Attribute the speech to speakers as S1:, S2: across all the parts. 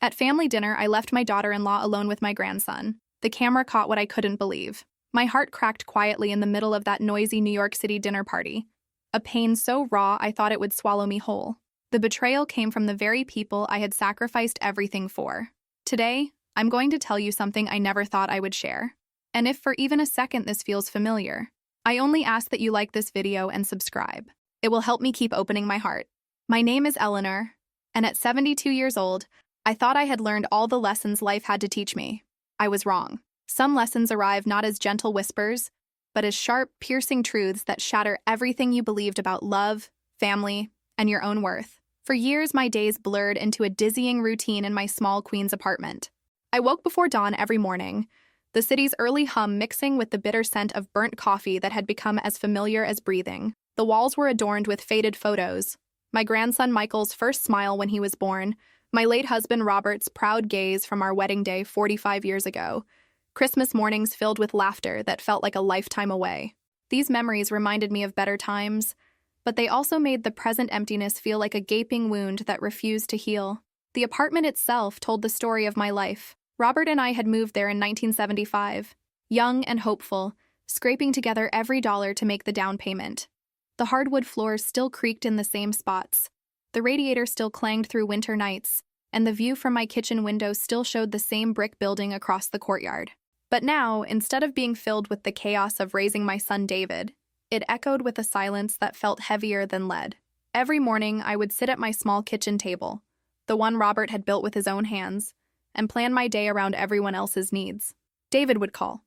S1: At family dinner, I left my daughter-in-law alone with my grandson. The camera caught what I couldn't believe. My heart cracked quietly in the middle of that noisy New York City dinner party. A pain so raw I thought it would swallow me whole. The betrayal came from the very people I had sacrificed everything for. Today, I'm going to tell you something I never thought I would share. And if for even a second this feels familiar, I only ask that you like this video and subscribe. It will help me keep opening my heart. My name is Eleanor, and at 72 years old, I thought I had learned all the lessons life had to teach me. I was wrong. Some lessons arrive not as gentle whispers, but as sharp, piercing truths that shatter everything you believed about love, family, and your own worth. For years, my days blurred into a dizzying routine in my small Queens apartment. I woke before dawn every morning, the city's early hum mixing with the bitter scent of burnt coffee that had become as familiar as breathing. The walls were adorned with faded photos. My grandson Michael's first smile when he was born, my late husband Robert's proud gaze from our wedding day 45 years ago, Christmas mornings filled with laughter that felt like a lifetime away. These memories reminded me of better times, but they also made the present emptiness feel like a gaping wound that refused to heal. The apartment itself told the story of my life. Robert and I had moved there in 1975, young and hopeful, scraping together every dollar to make the down payment. The hardwood floors still creaked in the same spots. The radiator still clanged through winter nights, and the view from my kitchen window still showed the same brick building across the courtyard. But now, instead of being filled with the chaos of raising my son David, it echoed with a silence that felt heavier than lead. Every morning, I would sit at my small kitchen table, the one Robert had built with his own hands, and plan my day around everyone else's needs. David would call,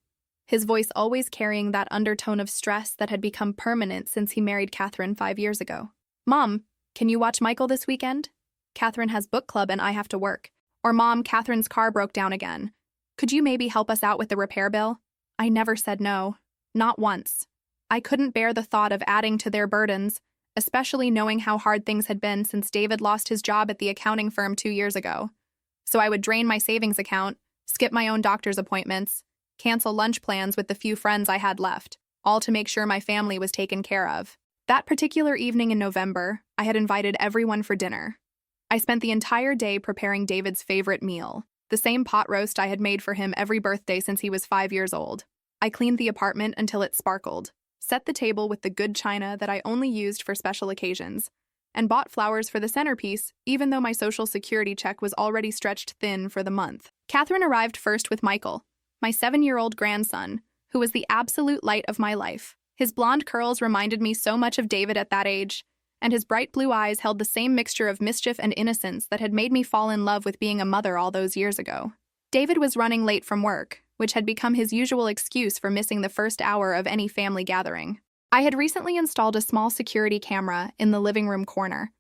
S1: his voice always carrying that undertone of stress that had become permanent since he married Catherine 5 years ago. "Mom, can you watch Michael this weekend? Catherine has book club and I have to work." Or, "Mom, Catherine's car broke down again. Could you maybe help us out with the repair bill?" I never said no. Not once. I couldn't bear the thought of adding to their burdens, especially knowing how hard things had been since David lost his job at the accounting firm 2 years ago. So I would drain my savings account, skip my own doctor's appointments, cancel lunch plans with the few friends I had left, all to make sure my family was taken care of. That particular evening in November, I had invited everyone for dinner. I spent the entire day preparing David's favorite meal, the same pot roast I had made for him every birthday since he was 5 years old. I cleaned the apartment until it sparkled, set the table with the good china that I only used for special occasions, and bought flowers for the centerpiece, even though my Social Security check was already stretched thin for the month. Catherine arrived first with Michael, my 7-year-old grandson, who was the absolute light of my life. His blonde curls reminded me so much of David at that age, and his bright blue eyes held the same mixture of mischief and innocence that had made me fall in love with being a mother all those years ago. David was running late from work, which had become his usual excuse for missing the first hour of any family gathering. I had recently installed a small security camera in the living room corner,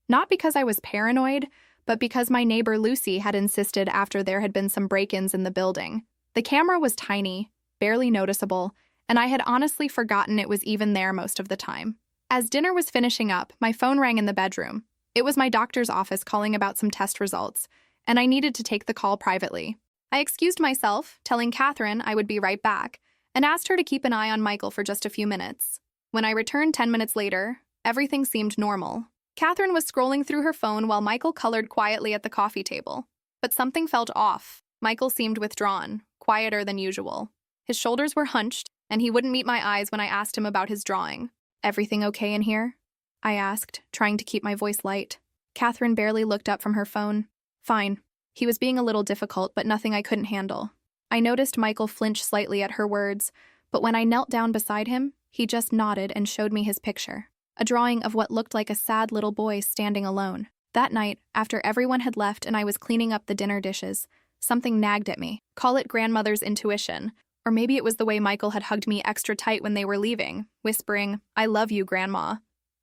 S1: not because I was paranoid, but because my neighbor Lucy had insisted after there had been some break-ins in the building. The camera was tiny, barely noticeable, and I had honestly forgotten it was even there most of the time. As dinner was finishing up, my phone rang in the bedroom. It was my doctor's office calling about some test results, and I needed to take the call privately. I excused myself, telling Catherine I would be right back, and asked her to keep an eye on Michael for just a few minutes. When I returned 10 minutes later, everything seemed normal. Catherine was scrolling through her phone while Michael colored quietly at the coffee table. But something felt off. Michael seemed withdrawn, quieter than usual. His shoulders were hunched, and he wouldn't meet my eyes when I asked him about his drawing. "Everything okay in here?" I asked, trying to keep my voice light. Catherine barely looked up from her phone. "Fine." He was being a little difficult, but nothing I couldn't handle. I noticed Michael flinch slightly at her words, but when I knelt down beside him, he just nodded and showed me his picture, a drawing of what looked like a sad little boy standing alone. That night, after everyone had left and I was cleaning up the dinner dishes, something nagged at me. Call it grandmother's intuition, or maybe it was the way Michael had hugged me extra tight when they were leaving, whispering, "I love you, Grandma,"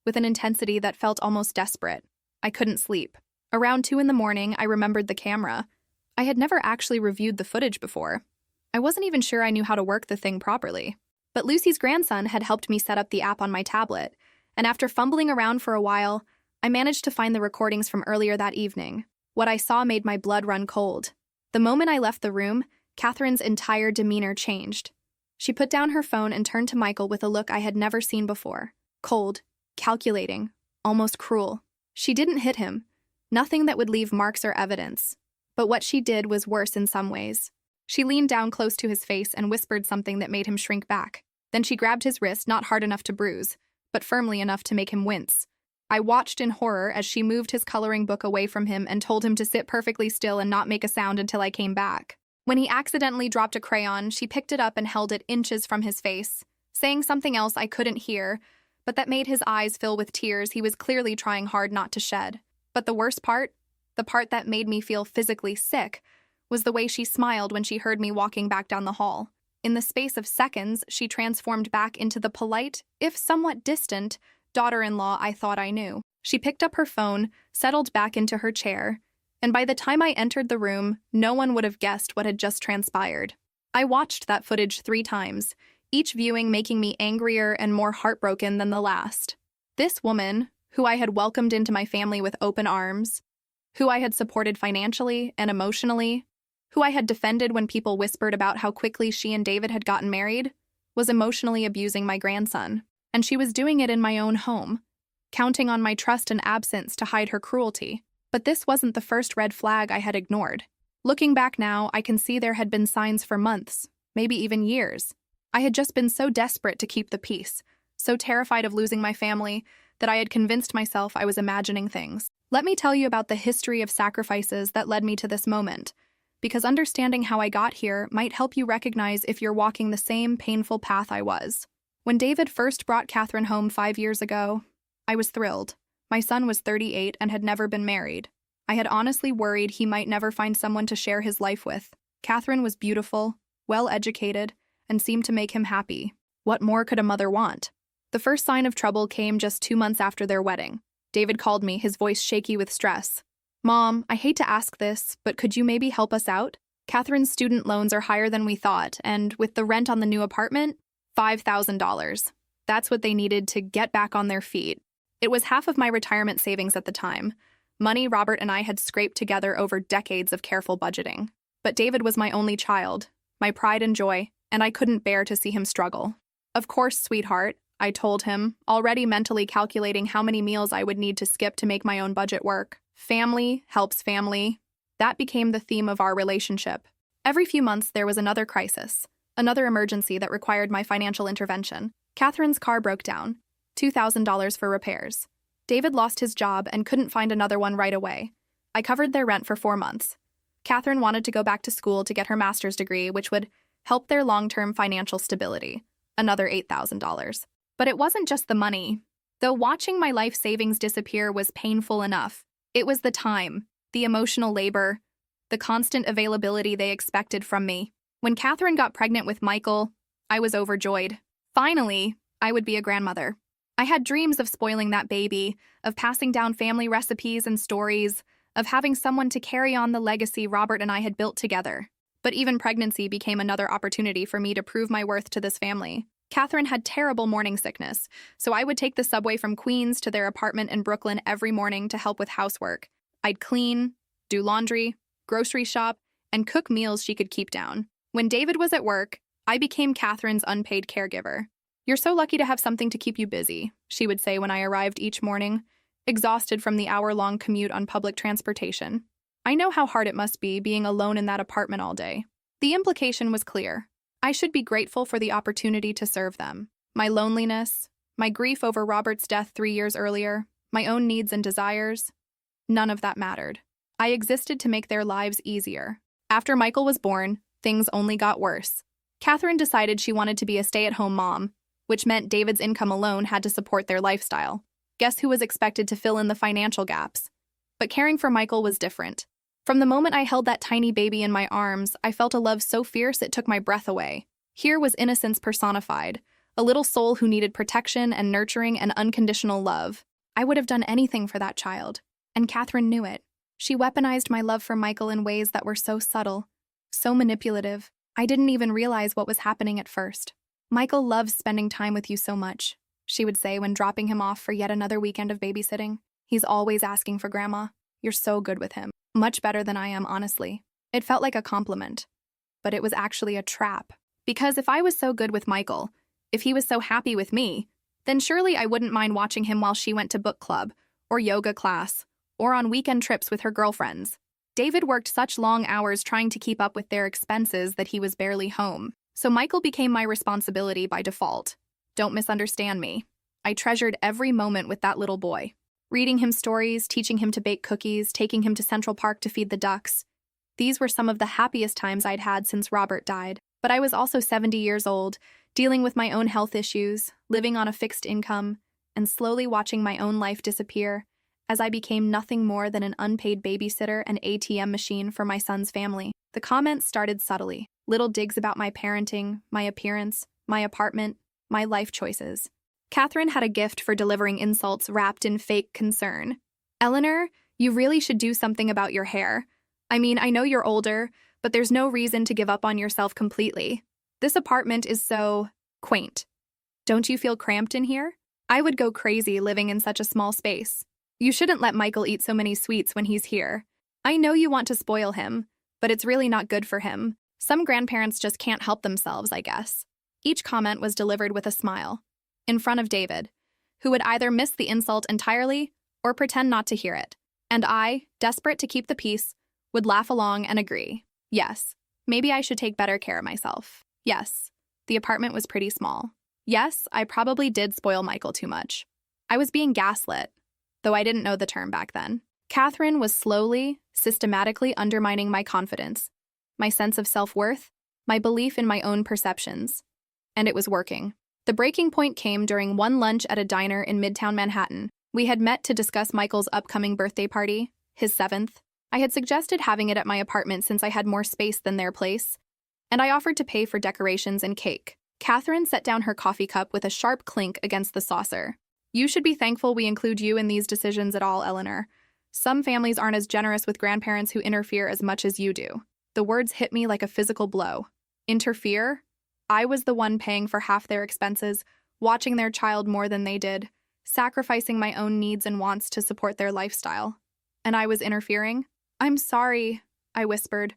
S1: with an intensity that felt almost desperate. I couldn't sleep. Around 2 in the morning, I remembered the camera. I had never actually reviewed the footage before. I wasn't even sure I knew how to work the thing properly. But Lucy's grandson had helped me set up the app on my tablet, and after fumbling around for a while, I managed to find the recordings from earlier that evening. What I saw made my blood run cold. The moment I left the room, Catherine's entire demeanor changed. She put down her phone and turned to Michael with a look I had never seen before. Cold, calculating, almost cruel. She didn't hit him. Nothing that would leave marks or evidence. But what she did was worse in some ways. She leaned down close to his face and whispered something that made him shrink back. Then she grabbed his wrist, not hard enough to bruise, but firmly enough to make him wince. I watched in horror as she moved his coloring book away from him and told him to sit perfectly still and not make a sound until I came back. When he accidentally dropped a crayon, she picked it up and held it inches from his face, saying something else I couldn't hear, but that made his eyes fill with tears he was clearly trying hard not to shed. But the worst part, the part that made me feel physically sick, was the way she smiled when she heard me walking back down the hall. In the space of seconds, she transformed back into the polite, if somewhat distant, daughter-in-law I thought I knew. She picked up her phone, settled back into her chair, and by the time I entered the room, no one would have guessed what had just transpired. I watched that footage 3 times, each viewing making me angrier and more heartbroken than the last. This woman, who I had welcomed into my family with open arms, who I had supported financially and emotionally, who I had defended when people whispered about how quickly she and David had gotten married, was emotionally abusing my grandson. And she was doing it in my own home, counting on my trust and absence to hide her cruelty. But this wasn't the first red flag I had ignored. Looking back now, I can see there had been signs for months, maybe even years. I had just been so desperate to keep the peace, so terrified of losing my family, that I had convinced myself I was imagining things. Let me tell you about the history of sacrifices that led me to this moment, because understanding how I got here might help you recognize if you're walking the same painful path I was. When David first brought Catherine home 5 years ago, I was thrilled. My son was 38 and had never been married. I had honestly worried he might never find someone to share his life with. Catherine was beautiful, well-educated, and seemed to make him happy. What more could a mother want? The first sign of trouble came just 2 months after their wedding. David called me, his voice shaky with stress. "Mom, I hate to ask this, but could you maybe help us out? Catherine's student loans are higher than we thought, and with the rent on the new apartment, $5,000. That's what they needed to get back on their feet." It was half of my retirement savings at the time, money Robert and I had scraped together over decades of careful budgeting. But David was my only child, my pride and joy, and I couldn't bear to see him struggle. "Of course, sweetheart," I told him, already mentally calculating how many meals I would need to skip to make my own budget work. Family helps family. That became the theme of our relationship. Every few months there was another crisis, another emergency that required my financial intervention. Catherine's car broke down, $2,000 for repairs. David lost his job and couldn't find another one right away. I covered their rent for 4 months. Catherine wanted to go back to school to get her master's degree, which would help their long-term financial stability, another $8,000. But it wasn't just the money. Though watching my life savings disappear was painful enough, it was the time, the emotional labor, the constant availability they expected from me. When Catherine got pregnant with Michael, I was overjoyed. Finally, I would be a grandmother. I had dreams of spoiling that baby, of passing down family recipes and stories, of having someone to carry on the legacy Robert and I had built together. But even pregnancy became another opportunity for me to prove my worth to this family. Catherine had terrible morning sickness, so I would take the subway from Queens to their apartment in Brooklyn every morning to help with housework. I'd clean, do laundry, grocery shop, and cook meals she could keep down. When David was at work, I became Catherine's unpaid caregiver. "You're so lucky to have something to keep you busy," she would say when I arrived each morning, exhausted from the hour-long commute on public transportation. I know how hard it must be being alone in that apartment all day. The implication was clear. I should be grateful for the opportunity to serve them. My loneliness, my grief over Robert's death 3 years earlier, my own needs and desires, none of that mattered. I existed to make their lives easier. After Michael was born, things only got worse. Catherine decided she wanted to be a stay-at-home mom, which meant David's income alone had to support their lifestyle. Guess who was expected to fill in the financial gaps? But caring for Michael was different. From the moment I held that tiny baby in my arms, I felt a love so fierce it took my breath away. Here was innocence personified, a little soul who needed protection and nurturing and unconditional love. I would have done anything for that child, and Catherine knew it. She weaponized my love for Michael in ways that were so subtle, so manipulative. I didn't even realize what was happening at first. "Michael loves spending time with you so much," she would say when dropping him off for yet another weekend of babysitting. "He's always asking for Grandma. You're so good with him. Much better than I am, honestly." It felt like a compliment, but it was actually a trap. Because if I was so good with Michael, if he was so happy with me, then surely I wouldn't mind watching him while she went to book club, or yoga class, or on weekend trips with her girlfriends. David worked such long hours trying to keep up with their expenses that he was barely home. So Michael became my responsibility by default. Don't misunderstand me. I treasured every moment with that little boy. Reading him stories, teaching him to bake cookies, taking him to Central Park to feed the ducks. These were some of the happiest times I'd had since Robert died. But I was also 70 years old, dealing with my own health issues, living on a fixed income, and slowly watching my own life disappear as I became nothing more than an unpaid babysitter and ATM machine for my son's family. The comments started subtly, little digs about my parenting, my appearance, my apartment, my life choices. Catherine had a gift for delivering insults wrapped in fake concern. Eleanor, you really should do something about your hair. I mean, I know you're older, but there's no reason to give up on yourself completely. This apartment is so quaint. Don't you feel cramped in here? I would go crazy living in such a small space. You shouldn't let Michael eat so many sweets when he's here. I know you want to spoil him, but it's really not good for him. Some grandparents just can't help themselves, I guess. Each comment was delivered with a smile, in front of David, who would either miss the insult entirely or pretend not to hear it. And I, desperate to keep the peace, would laugh along and agree. Yes, maybe I should take better care of myself. Yes, the apartment was pretty small. Yes, I probably did spoil Michael too much. I was being gaslit, though I didn't know the term back then. Catherine was slowly, systematically undermining my confidence, my sense of self-worth, my belief in my own perceptions. And it was working. The breaking point came during one lunch at a diner in Midtown Manhattan. We had met to discuss Michael's upcoming birthday party, his 7th. I had suggested having it at my apartment since I had more space than their place, and I offered to pay for decorations and cake. Catherine set down her coffee cup with a sharp clink against the saucer. You should be thankful we include you in these decisions at all, Eleanor. Some families aren't as generous with grandparents who interfere as much as you do. The words hit me like a physical blow. Interfere? I was the one paying for half their expenses, watching their child more than they did, sacrificing my own needs and wants to support their lifestyle. And I was interfering? I'm sorry, I whispered,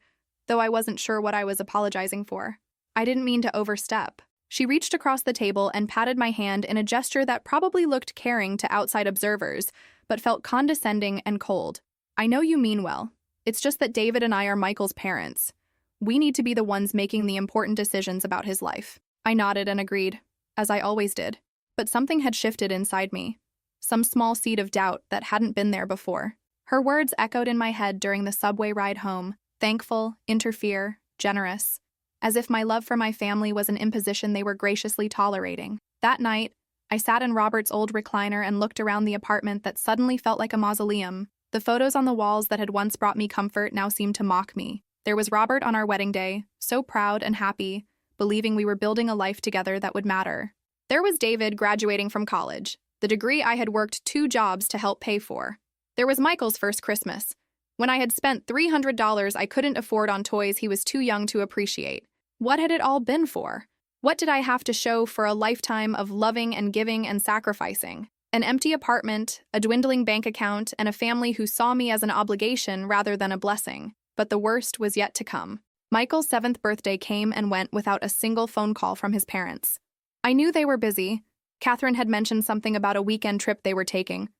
S1: though I wasn't sure what I was apologizing for. I didn't mean to overstep. She reached across the table and patted my hand in a gesture that probably looked caring to outside observers, but felt condescending and cold. I know you mean well. It's just that David and I are Michael's parents. We need to be the ones making the important decisions about his life. I nodded and agreed, as I always did. But something had shifted inside me. Some small seed of doubt that hadn't been there before. Her words echoed in my head during the subway ride home. Thankful, interfere, generous. As if my love for my family was an imposition they were graciously tolerating. That night, I sat in Robert's old recliner and looked around the apartment that suddenly felt like a mausoleum. The photos on the walls that had once brought me comfort now seemed to mock me. There was Robert on our wedding day, so proud and happy, believing we were building a life together that would matter. There was David graduating from college, the degree I had worked 2 jobs to help pay for. There was Michael's first Christmas, when I had spent $300 I couldn't afford on toys he was too young to appreciate. What had it all been for? What did I have to show for a lifetime of loving and giving and sacrificing? An empty apartment, a dwindling bank account, and a family who saw me as an obligation rather than a blessing. But the worst was yet to come. Michael's 7th birthday came and went without a single phone call from his parents. I knew they were busy. Catherine had mentioned something about a weekend trip they were taking.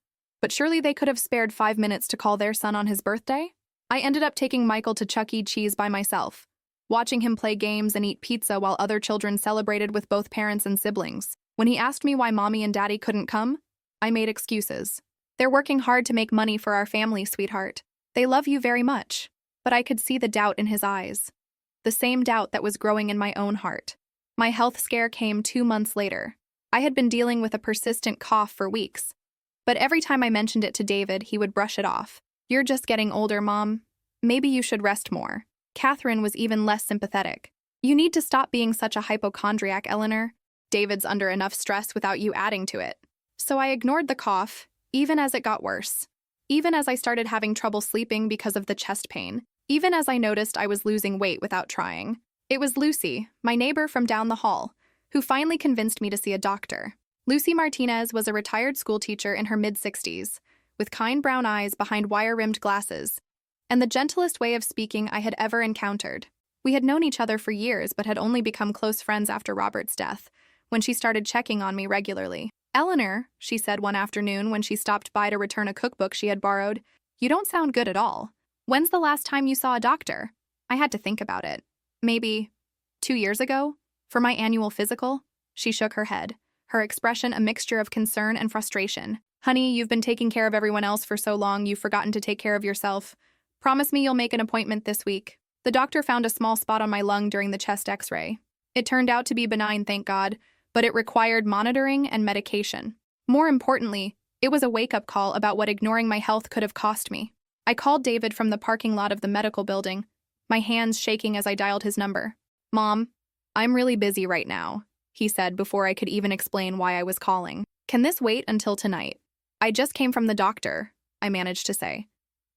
S1: But surely they could have spared 5 minutes to call their son on his birthday? I ended up taking Michael to Chuck E. Cheese by myself, watching him play games and eat pizza while other children celebrated with both parents and siblings. When he asked me why Mommy and Daddy couldn't come, I made excuses. They're working hard to make money for our family, sweetheart. They love you very much. But I could see the doubt in his eyes. The same doubt that was growing in my own heart. My health scare came 2 months later. I had been dealing with a persistent cough for weeks. But every time I mentioned it to David, he would brush it off. You're just getting older, Mom. Maybe you should rest more. Catherine was even less sympathetic. You need to stop being such a hypochondriac, Eleanor. David's under enough stress without you adding to it. So I ignored the cough, even as it got worse. Even as I started having trouble sleeping because of the chest pain. Even as I noticed I was losing weight without trying. It was Lucy, my neighbor from down the hall, who finally convinced me to see a doctor. Lucy Martinez was a retired schoolteacher in her mid-60s, with kind brown eyes behind wire-rimmed glasses, and the gentlest way of speaking I had ever encountered. We had known each other for years but had only become close friends after Robert's death, when she started checking on me regularly. Eleanor, she said one afternoon when she stopped by to return a cookbook she had borrowed, you don't sound good at all. When's the last time you saw a doctor? I had to think about it. Maybe 2 years ago? For my annual physical? She shook her head, her expression a mixture of concern and frustration. Honey, you've been taking care of everyone else for so long you've forgotten to take care of yourself. Promise me you'll make an appointment this week. The doctor found a small spot on my lung during the chest x-ray. It turned out to be benign, thank God, but it required monitoring and medication. More importantly, it was a wake-up call about what ignoring my health could have cost me. I called David from the parking lot of the medical building, my hands shaking as I dialed his number. Mom, I'm really busy right now, he said before I could even explain why I was calling. Can this wait until tonight? I just came from the doctor, I managed to say.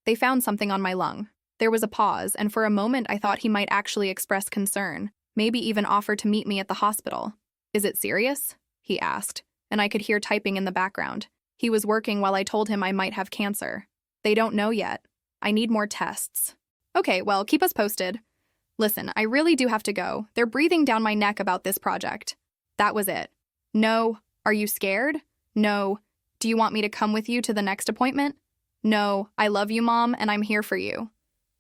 S1: They found something on my lung. There was a pause, and for a moment I thought he might actually express concern, maybe even offer to meet me at the hospital. Is it serious? He asked, and I could hear typing in the background. He was working while I told him I might have cancer. They don't know yet. I need more tests. Okay, well, keep us posted. Listen, I really do have to go. They're breathing down my neck about this project. That was it. No. Are you scared? No. Do you want me to come with you to the next appointment? No. I love you, Mom, and I'm here for you.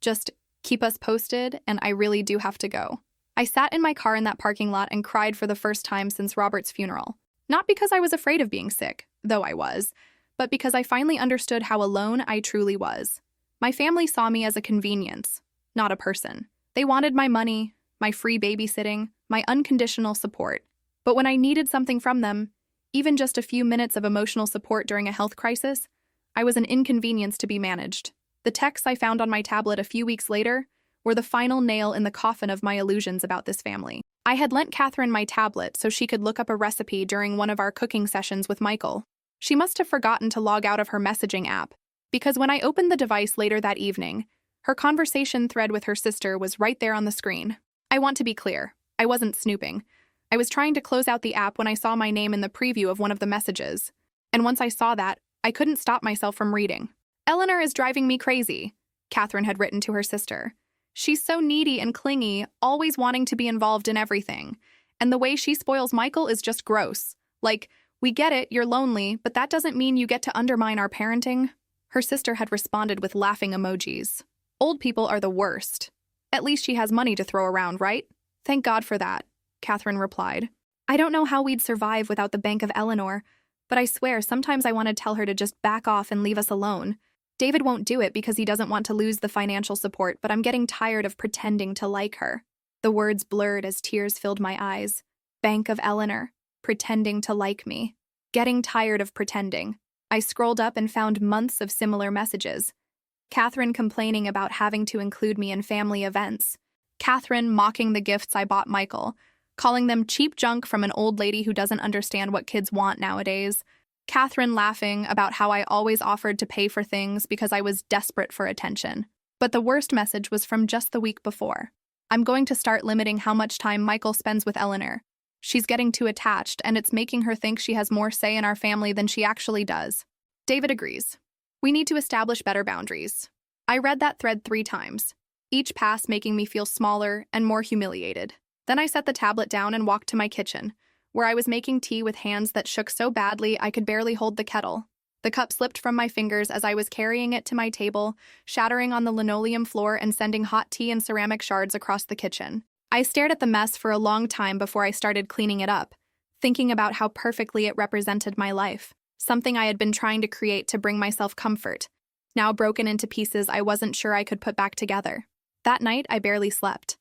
S1: Just keep us posted, and I really do have to go. I sat in my car in that parking lot and cried for the first time since Robert's funeral. Not because I was afraid of being sick, though I was, but because I finally understood how alone I truly was. My family saw me as a convenience, not a person. They wanted my money, my free babysitting, my unconditional support. But when I needed something from them, even just a few minutes of emotional support during a health crisis, I was an inconvenience to be managed. The texts I found on my tablet a few weeks later were the final nail in the coffin of my illusions about this family. I had lent Catherine my tablet so she could look up a recipe during one of our cooking sessions with Michael. She must have forgotten to log out of her messaging app, because when I opened the device later that evening, her conversation thread with her sister was right there on the screen. I want to be clear, I wasn't snooping. I was trying to close out the app when I saw my name in the preview of one of the messages. And once I saw that, I couldn't stop myself from reading. Eleanor is driving me crazy, Catherine had written to her sister. She's so needy and clingy, always wanting to be involved in everything. And the way she spoils Michael is just gross. Like, we get it, you're lonely, but that doesn't mean you get to undermine our parenting. Her sister had responded with laughing emojis. Old people are the worst. At least she has money to throw around, right? Thank God for that, Catherine replied. I don't know how we'd survive without the bank of Eleanor, but I swear sometimes I want to tell her to just back off and leave us alone. David won't do it because he doesn't want to lose the financial support, but I'm getting tired of pretending to like her. The words blurred as tears filled my eyes. Bank of Eleanor. Pretending to like me. Getting tired of pretending. I scrolled up and found months of similar messages. Catherine complaining about having to include me in family events. Catherine mocking the gifts I bought Michael, calling them cheap junk from an old lady who doesn't understand what kids want nowadays. Catherine laughing about how I always offered to pay for things because I was desperate for attention. But the worst message was from just the week before. I'm going to start limiting how much time Michael spends with Eleanor. She's getting too attached, and it's making her think she has more say in our family than she actually does. David agrees. We need to establish better boundaries. I read that thread 3 times, each pass making me feel smaller and more humiliated. Then I set the tablet down and walked to my kitchen, where I was making tea with hands that shook so badly I could barely hold the kettle. The cup slipped from my fingers as I was carrying it to my table, shattering on the linoleum floor and sending hot tea and ceramic shards across the kitchen. I stared at the mess for a long time before I started cleaning it up, thinking about how perfectly it represented my life, something I had been trying to create to bring myself comfort, now broken into pieces I wasn't sure I could put back together. That night, I barely slept.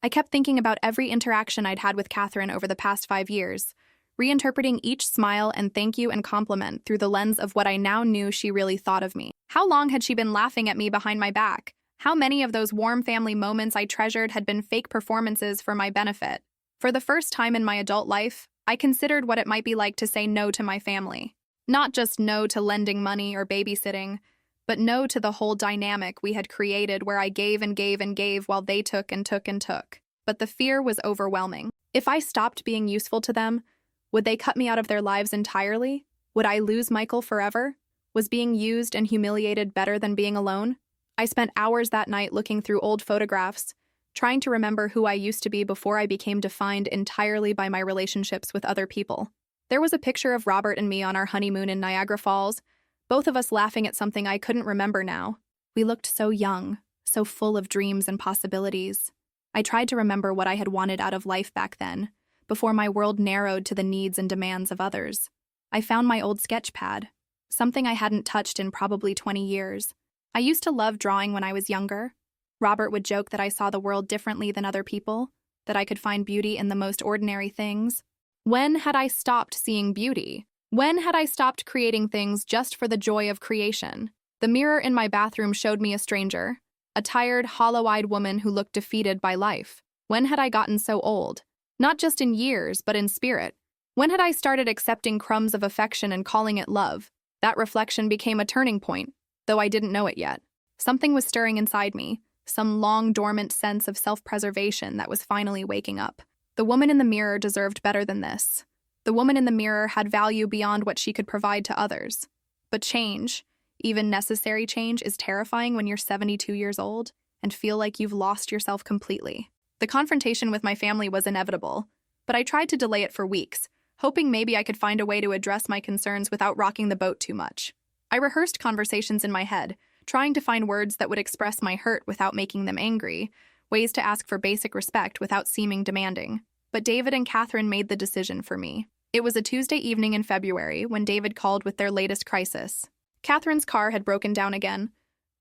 S1: I kept thinking about every interaction I'd had with Catherine over the past 5 years, reinterpreting each smile and thank you and compliment through the lens of what I now knew she really thought of me. How long had she been laughing at me behind my back? How many of those warm family moments I treasured had been fake performances for my benefit? For the first time in my adult life, I considered what it might be like to say no to my family. Not just no to lending money or babysitting, but no to the whole dynamic we had created where I gave and gave and gave while they took and took and took. But the fear was overwhelming. If I stopped being useful to them, would they cut me out of their lives entirely? Would I lose Michael forever? Was being used and humiliated better than being alone? I spent hours that night looking through old photographs, trying to remember who I used to be before I became defined entirely by my relationships with other people. There was a picture of Robert and me on our honeymoon in Niagara Falls, both of us laughing at something I couldn't remember now. We looked so young, so full of dreams and possibilities. I tried to remember what I had wanted out of life back then, before my world narrowed to the needs and demands of others. I found my old sketch pad, something I hadn't touched in probably 20 years. I used to love drawing when I was younger. Robert would joke that I saw the world differently than other people, that I could find beauty in the most ordinary things. When had I stopped seeing beauty? When had I stopped creating things just for the joy of creation? The mirror in my bathroom showed me a stranger, a tired, hollow-eyed woman who looked defeated by life. When had I gotten so old? Not just in years, but in spirit. When had I started accepting crumbs of affection and calling it love? That reflection became a turning point, though I didn't know it yet. Something was stirring inside me, some long-dormant sense of self-preservation that was finally waking up. The woman in the mirror deserved better than this. The woman in the mirror had value beyond what she could provide to others. But change, even necessary change, is terrifying when you're 72 years old and feel like you've lost yourself completely. The confrontation with my family was inevitable, but I tried to delay it for weeks, hoping maybe I could find a way to address my concerns without rocking the boat too much. I rehearsed conversations in my head, trying to find words that would express my hurt without making them angry, ways to ask for basic respect without seeming demanding. But David and Catherine made the decision for me. It was a Tuesday evening in February when David called with their latest crisis. Catherine's car had broken down again,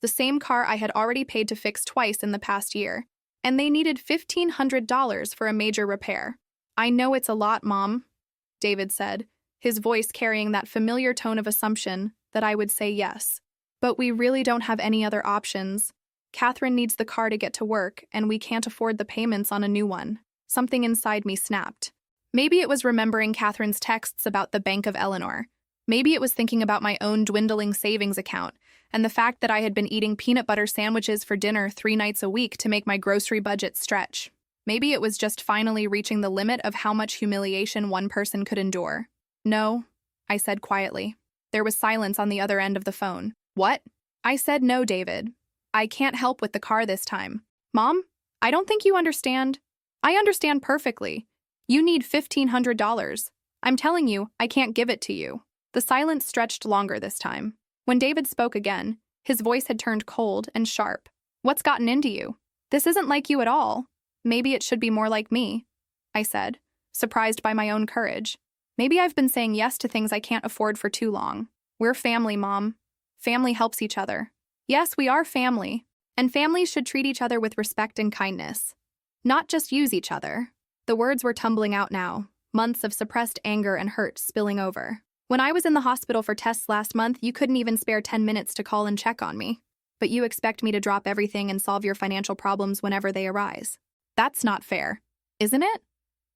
S1: the same car I had already paid to fix twice in the past year, and they needed $1,500 for a major repair. "I know it's a lot, Mom," David said, his voice carrying that familiar tone of assumption that I would say yes. "But we really don't have any other options. Catherine needs the car to get to work, and we can't afford the payments on a new one." Something inside me snapped. Maybe it was remembering Catherine's texts about the Bank of Eleanor. Maybe it was thinking about my own dwindling savings account and the fact that I had been eating peanut butter sandwiches for dinner 3 nights a week to make my grocery budget stretch. Maybe it was just finally reaching the limit of how much humiliation one person could endure. "No," I said quietly. There was silence on the other end of the phone. "What?" I said, "No, David. I can't help with the car this time." "Mom, I don't think you understand." "I understand perfectly. You need $1,500. I'm telling you, I can't give it to you." The silence stretched longer this time. When David spoke again, his voice had turned cold and sharp. "What's gotten into you? This isn't like you at all." "Maybe it should be more like me," I said, surprised by my own courage. "Maybe I've been saying yes to things I can't afford for too long. We're family, Mom. Family helps each other." "Yes, we are family, and families should treat each other with respect and kindness, not just use each other." The words were tumbling out now, months of suppressed anger and hurt spilling over. "When I was in the hospital for tests last month, you couldn't even spare 10 minutes to call and check on me. But you expect me to drop everything and solve your financial problems whenever they arise. That's not fair, isn't it?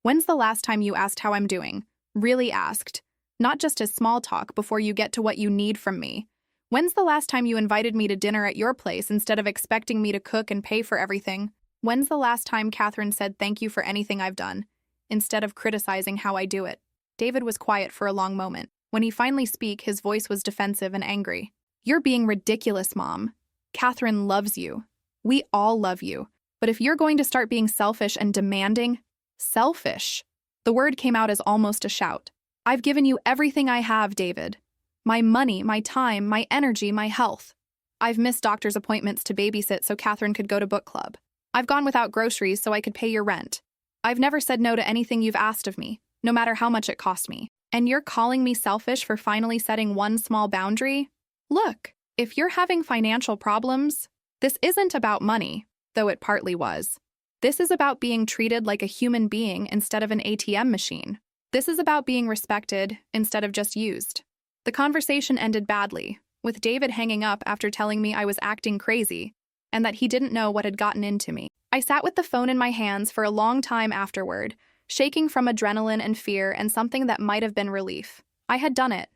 S1: When's the last time you asked how I'm doing? Really asked. Not just as small talk before you get to what you need from me. When's the last time you invited me to dinner at your place instead of expecting me to cook and pay for everything? When's the last time Catherine said thank you for anything I've done, instead of criticizing how I do it?" David was quiet for a long moment. When he finally spoke, his voice was defensive and angry. "You're being ridiculous, Mom. Catherine loves you. We all love you. But if you're going to start being selfish and demanding—" "Selfish?" The word came out as almost a shout. "I've given you everything I have, David. My money, my time, my energy, my health. I've missed doctor's appointments to babysit so Catherine could go to book club. I've gone without groceries so I could pay your rent. I've never said no to anything you've asked of me, no matter how much it cost me. And you're calling me selfish for finally setting one small boundary? Look, if you're having financial problems, this isn't about money, though it partly was. This is about being treated like a human being instead of an ATM machine. This is about being respected instead of just used." The conversation ended badly, with David hanging up after telling me I was acting crazy and that he didn't know what had gotten into me. I sat with the phone in my hands for a long time afterward, shaking from adrenaline and fear and something that might have been relief. I had done it.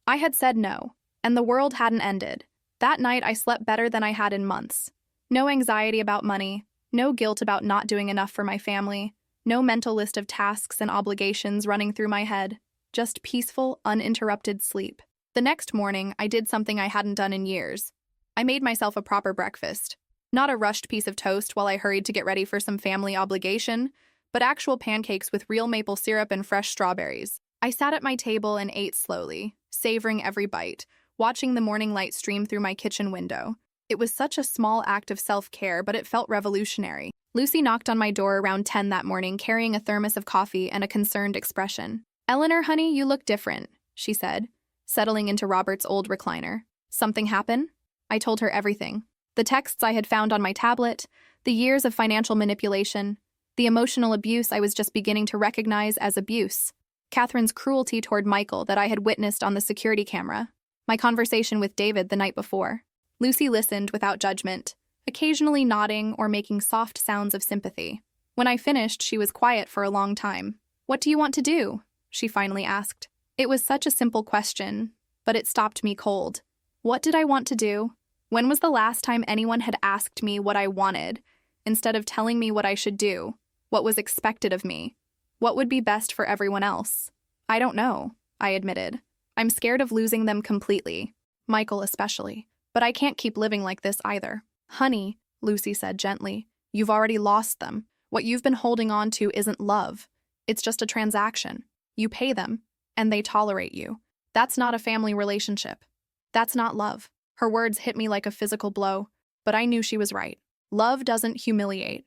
S1: I had said no, and the world hadn't ended. That night I slept better than I had in months. No anxiety about money, no guilt about not doing enough for my family, no mental list of tasks and obligations running through my head, just peaceful, uninterrupted sleep. The next morning, I did something I hadn't done in years. I made myself a proper breakfast. Not a rushed piece of toast while I hurried to get ready for some family obligation, but actual pancakes with real maple syrup and fresh strawberries. I sat at my table and ate slowly, savoring every bite, watching the morning light stream through my kitchen window. It was such a small act of self-care, but it felt revolutionary. Lucy knocked on my door around 10 that morning, carrying a thermos of coffee and a concerned expression. "Eleanor, honey, you look different," she said, settling into Robert's old recliner. "Something happen?" I told her everything. The texts I had found on my tablet, the years of financial manipulation, the emotional abuse I was just beginning to recognize as abuse, Catherine's cruelty toward Michael that I had witnessed on the security camera, my conversation with David the night before. Lucy listened without judgment, occasionally nodding or making soft sounds of sympathy. When I finished, she was quiet for a long time. "What do you want to do?" she finally asked. It was such a simple question, but it stopped me cold. What did I want to do? When was the last time anyone had asked me what I wanted, instead of telling me what I should do, what was expected of me, what would be best for everyone else? "I don't know," I admitted. "I'm scared of losing them completely, Michael especially. But I can't keep living like this either." "Honey," Lucy said gently, "you've already lost them. What you've been holding on to isn't love. It's just a transaction. You pay them, and they tolerate you. That's not a family relationship. That's not love." Her words hit me like a physical blow, but I knew she was right. Love doesn't humiliate.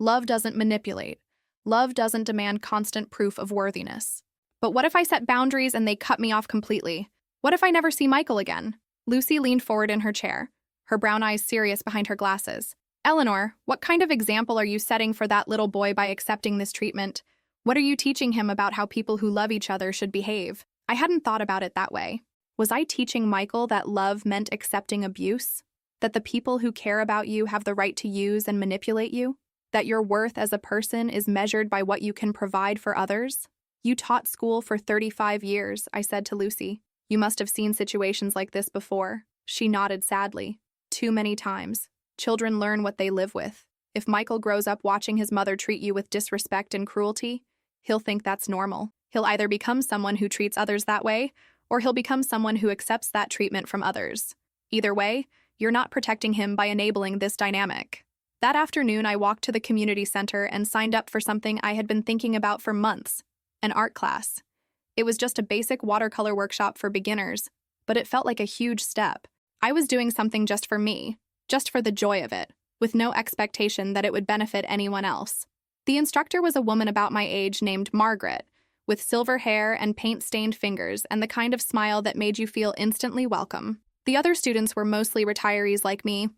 S1: Love doesn't manipulate. Love doesn't demand constant proof of worthiness. But what if I set boundaries and they cut me off completely? What if I never see Michael again? Lucy leaned forward in her chair, her brown eyes serious behind her glasses. "Eleanor, what kind of example are you setting for that little boy by accepting this treatment? What are you teaching him about how people who love each other should behave?" I hadn't thought about it that way. Was I teaching Michael that love meant accepting abuse? That the people who care about you have the right to use and manipulate you? That your worth as a person is measured by what you can provide for others? "You taught school for 35 years, I said to Lucy. "You must have seen situations like this before." She nodded sadly. "Too many times. Children learn what they live with. If Michael grows up watching his mother treat you with disrespect and cruelty, he'll think that's normal. He'll either become someone who treats others that way, or he'll become someone who accepts that treatment from others. Either way, you're not protecting him by enabling this dynamic." That afternoon, I walked to the community center and signed up for something I had been thinking about for months, an art class. It was just a basic watercolor workshop for beginners, but it felt like a huge step. I was doing something just for me, just for the joy of it, with no expectation that it would benefit anyone else. The instructor was a woman about my age named Margaret, with silver hair and paint-stained fingers and the kind of smile that made you feel instantly welcome. The other students were mostly retirees like me,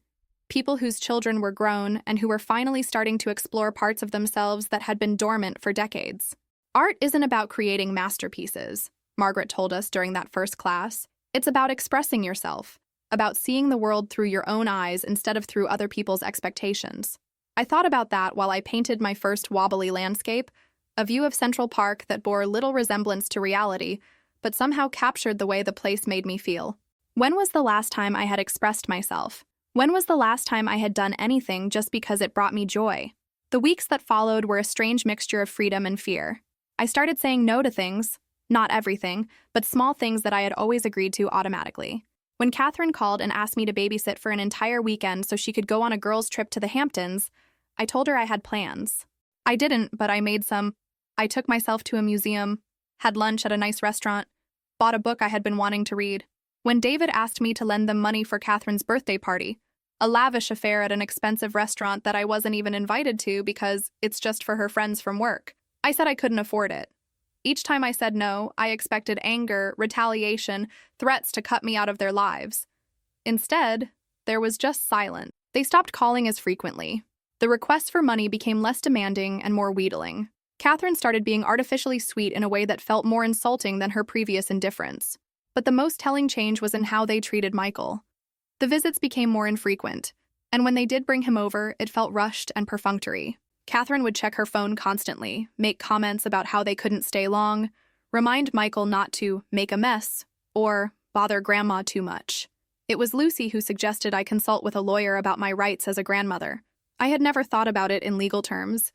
S1: people whose children were grown and who were finally starting to explore parts of themselves that had been dormant for decades. "Art isn't about creating masterpieces," Margaret told us during that first class. "It's about expressing yourself, about seeing the world through your own eyes instead of through other people's expectations." I thought about that while I painted my first wobbly landscape, a view of Central Park that bore little resemblance to reality, but somehow captured the way the place made me feel. When was the last time I had expressed myself? When was the last time I had done anything just because it brought me joy? The weeks that followed were a strange mixture of freedom and fear. I started saying no to things, not everything, but small things that I had always agreed to automatically. When Catherine called and asked me to babysit for an entire weekend so she could go on a girls' trip to the Hamptons, I told her I had plans. I didn't, but I made some. I took myself to a museum, had lunch at a nice restaurant, bought a book I had been wanting to read. When David asked me to lend them money for Catherine's birthday party, a lavish affair at an expensive restaurant that I wasn't even invited to because it's just for her friends from work, I said I couldn't afford it. Each time I said no, I expected anger, retaliation, threats to cut me out of their lives. Instead, there was just silence. They stopped calling as frequently. The requests for money became less demanding and more wheedling. Catherine started being artificially sweet in a way that felt more insulting than her previous indifference. But the most telling change was in how they treated Michael. The visits became more infrequent, and when they did bring him over, it felt rushed and perfunctory. Catherine would check her phone constantly, make comments about how they couldn't stay long, remind Michael not to make a mess, or bother Grandma too much. It was Lucy who suggested I consult with a lawyer about my rights as a grandmother. I had never thought about it in legal terms,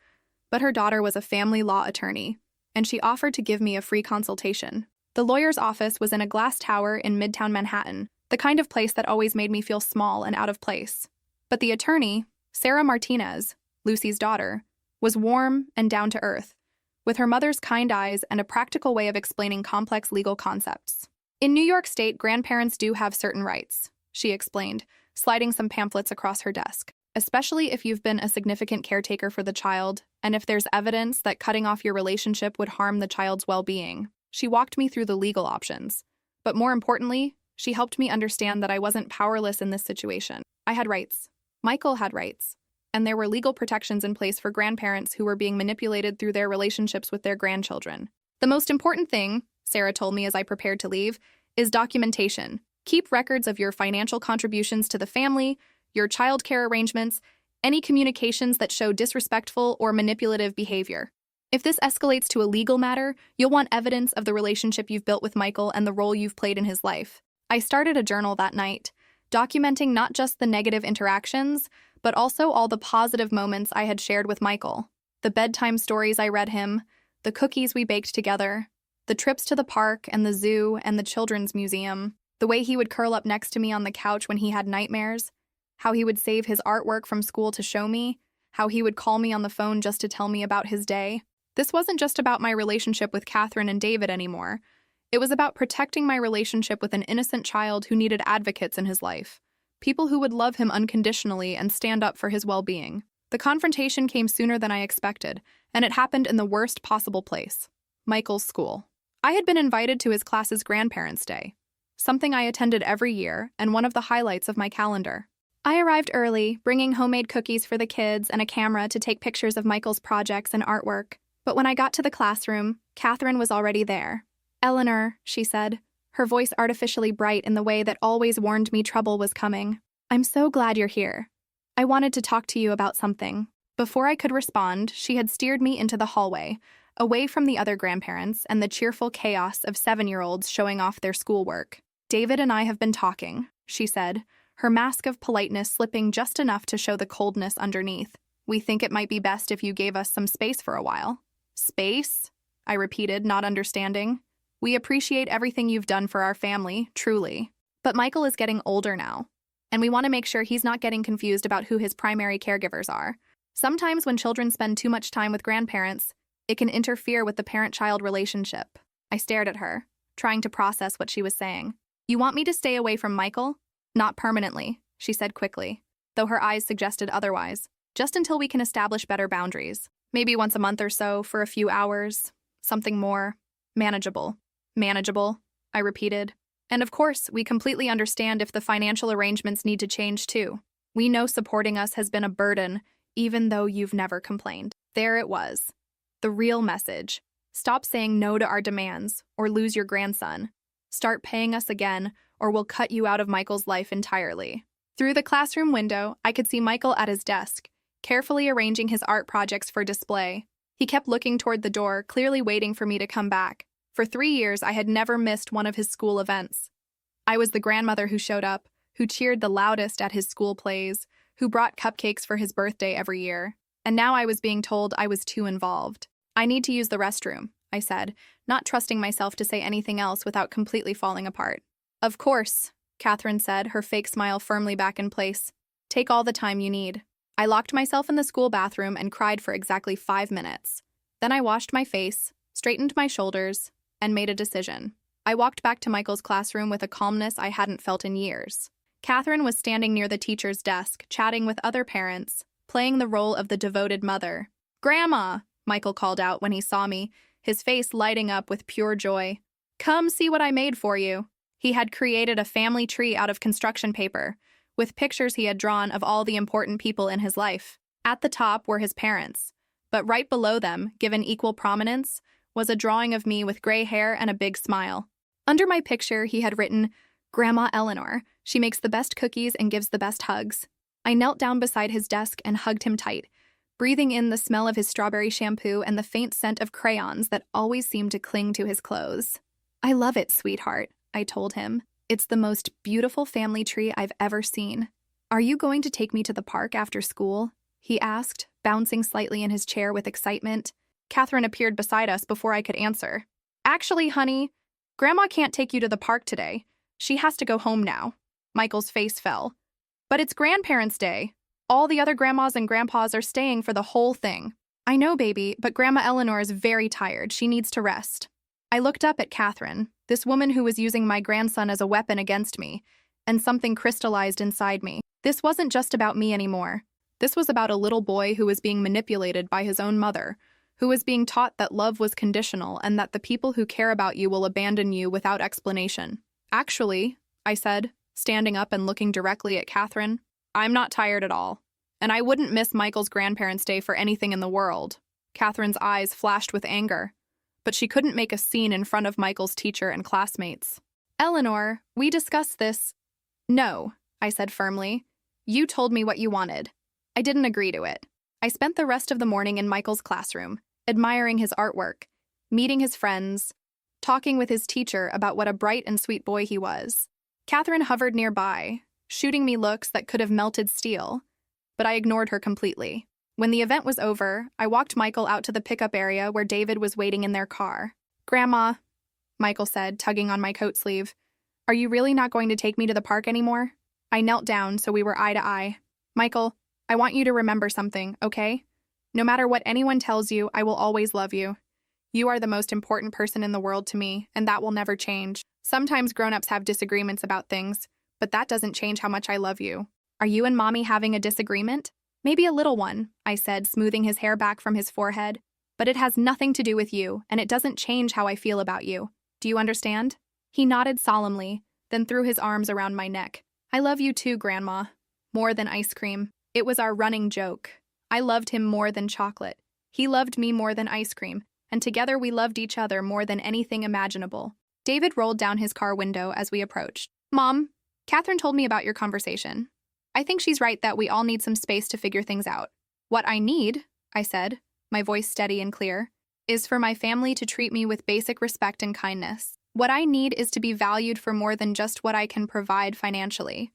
S1: but her daughter was a family law attorney, and she offered to give me a free consultation. The lawyer's office was in a glass tower in Midtown Manhattan, the kind of place that always made me feel small and out of place. But the attorney, Sarah Martinez, Lucy's daughter, was warm and down to earth, with her mother's kind eyes and a practical way of explaining complex legal concepts. "In New York State, grandparents do have certain rights," she explained, sliding some pamphlets across her desk. Especially if you've been a significant caretaker for the child, and if there's evidence that cutting off your relationship would harm the child's well-being. She walked me through the legal options. But more importantly, she helped me understand that I wasn't powerless in this situation. I had rights. Michael had rights. And there were legal protections in place for grandparents who were being manipulated through their relationships with their grandchildren. The most important thing, Sarah told me as I prepared to leave, is documentation. Keep records of your financial contributions to the family, your childcare arrangements, any communications that show disrespectful or manipulative behavior. If this escalates to a legal matter, you'll want evidence of the relationship you've built with Michael and the role you've played in his life. I started a journal that night, documenting not just the negative interactions, but also all the positive moments I had shared with Michael. The bedtime stories I read him, the cookies we baked together, the trips to the park and the zoo and the children's museum, the way he would curl up next to me on the couch when he had nightmares, how he would save his artwork from school to show me, how he would call me on the phone just to tell me about his day. This wasn't just about my relationship with Catherine and David anymore. It was about protecting my relationship with an innocent child who needed advocates in his life, people who would love him unconditionally and stand up for his well-being. The confrontation came sooner than I expected, and it happened in the worst possible place, Michael's school. I had been invited to his class's Grandparents' Day, something I attended every year and one of the highlights of my calendar. I arrived early, bringing homemade cookies for the kids and a camera to take pictures of Michael's projects and artwork. But when I got to the classroom, Catherine was already there. "Eleanor," she said, her voice artificially bright in the way that always warned me trouble was coming. "I'm so glad you're here. I wanted to talk to you about something." Before I could respond, she had steered me into the hallway, away from the other grandparents and the cheerful chaos of 7-year-olds showing off their schoolwork. "David and I have been talking," she said, her mask of politeness slipping just enough to show the coldness underneath. "We think it might be best if you gave us some space for a while." "Space?" I repeated, not understanding. "We appreciate everything you've done for our family, truly. But Michael is getting older now, and we want to make sure he's not getting confused about who his primary caregivers are. Sometimes when children spend too much time with grandparents, it can interfere with the parent-child relationship." I stared at her, trying to process what she was saying. "You want me to stay away from Michael?" "Not permanently," she said quickly, though her eyes suggested otherwise. "Just until we can establish better boundaries. Maybe once a month or so, for a few hours. Something more manageable." "Manageable," I repeated. "And of course, we completely understand if the financial arrangements need to change too. We know supporting us has been a burden, even though you've never complained." There it was. The real message. Stop saying no to our demands, or lose your grandson. Start paying us again, or we'll cut you out of Michael's life entirely. Through the classroom window, I could see Michael at his desk, carefully arranging his art projects for display. He kept looking toward the door, clearly waiting for me to come back. For 3 years, I had never missed one of his school events. I was the grandmother who showed up, who cheered the loudest at his school plays, who brought cupcakes for his birthday every year. And now I was being told I was too involved. "I need to use the restroom," I said, not trusting myself to say anything else without completely falling apart. "Of course," Catherine said, her fake smile firmly back in place. "Take all the time you need." I locked myself in the school bathroom and cried for exactly 5 minutes. Then I washed my face, straightened my shoulders, and made a decision. I walked back to Michael's classroom with a calmness I hadn't felt in years. Catherine was standing near the teacher's desk, chatting with other parents, playing the role of the devoted mother. "Grandma," Michael called out when he saw me, his face lighting up with pure joy. "Come see what I made for you." He had created a family tree out of construction paper, with pictures he had drawn of all the important people in his life. At the top were his parents, but right below them, given equal prominence, was a drawing of me with gray hair and a big smile. Under my picture, he had written, "Grandma Eleanor. She makes the best cookies and gives the best hugs." I knelt down beside his desk and hugged him tight, breathing in the smell of his strawberry shampoo and the faint scent of crayons that always seemed to cling to his clothes. "I love it, sweetheart," I told him. "It's the most beautiful family tree I've ever seen." "Are you going to take me to the park after school?" he asked, bouncing slightly in his chair with excitement. Catherine appeared beside us before I could answer. "Actually, honey, Grandma can't take you to the park today. She has to go home now." Michael's face fell. "But it's Grandparents' Day. All the other grandmas and grandpas are staying for the whole thing." "I know, baby, but Grandma Eleanor is very tired. She needs to rest." I looked up at Catherine, this woman who was using my grandson as a weapon against me, and something crystallized inside me. This wasn't just about me anymore. This was about a little boy who was being manipulated by his own mother, who was being taught that love was conditional and that the people who care about you will abandon you without explanation. Actually, I said, standing up and looking directly at Catherine, I'm not tired at all. And I wouldn't miss Michael's grandparents' day for anything in the world. Catherine's eyes flashed with anger, but she couldn't make a scene in front of Michael's teacher and classmates. Eleanor, we discussed this. No, I said firmly. You told me what you wanted. I didn't agree to it. I spent the rest of the morning in Michael's classroom, admiring his artwork, meeting his friends, talking with his teacher about what a bright and sweet boy he was. Catherine hovered nearby, shooting me looks that could have melted steel, but I ignored her completely. When the event was over, I walked Michael out to the pickup area where David was waiting in their car. Grandma, Michael said, tugging on my coat sleeve, are you really not going to take me to the park anymore? I knelt down so we were eye to eye. Michael, I want you to remember something, okay? No matter what anyone tells you, I will always love you. You are the most important person in the world to me, and that will never change. Sometimes grown-ups have disagreements about things, but that doesn't change how much I love you. Are you and Mommy having a disagreement? Maybe a little one, I said, smoothing his hair back from his forehead. But it has nothing to do with you, and it doesn't change how I feel about you. Do you understand? He nodded solemnly, then threw his arms around my neck. I love you too, Grandma. More than ice cream. It was our running joke. I loved him more than chocolate. He loved me more than ice cream, and together we loved each other more than anything imaginable. David rolled down his car window as we approached. Mom, Catherine told me about your conversation. I think she's right that we all need some space to figure things out. What I need, I said, my voice steady and clear, is for my family to treat me with basic respect and kindness. What I need is to be valued for more than just what I can provide financially.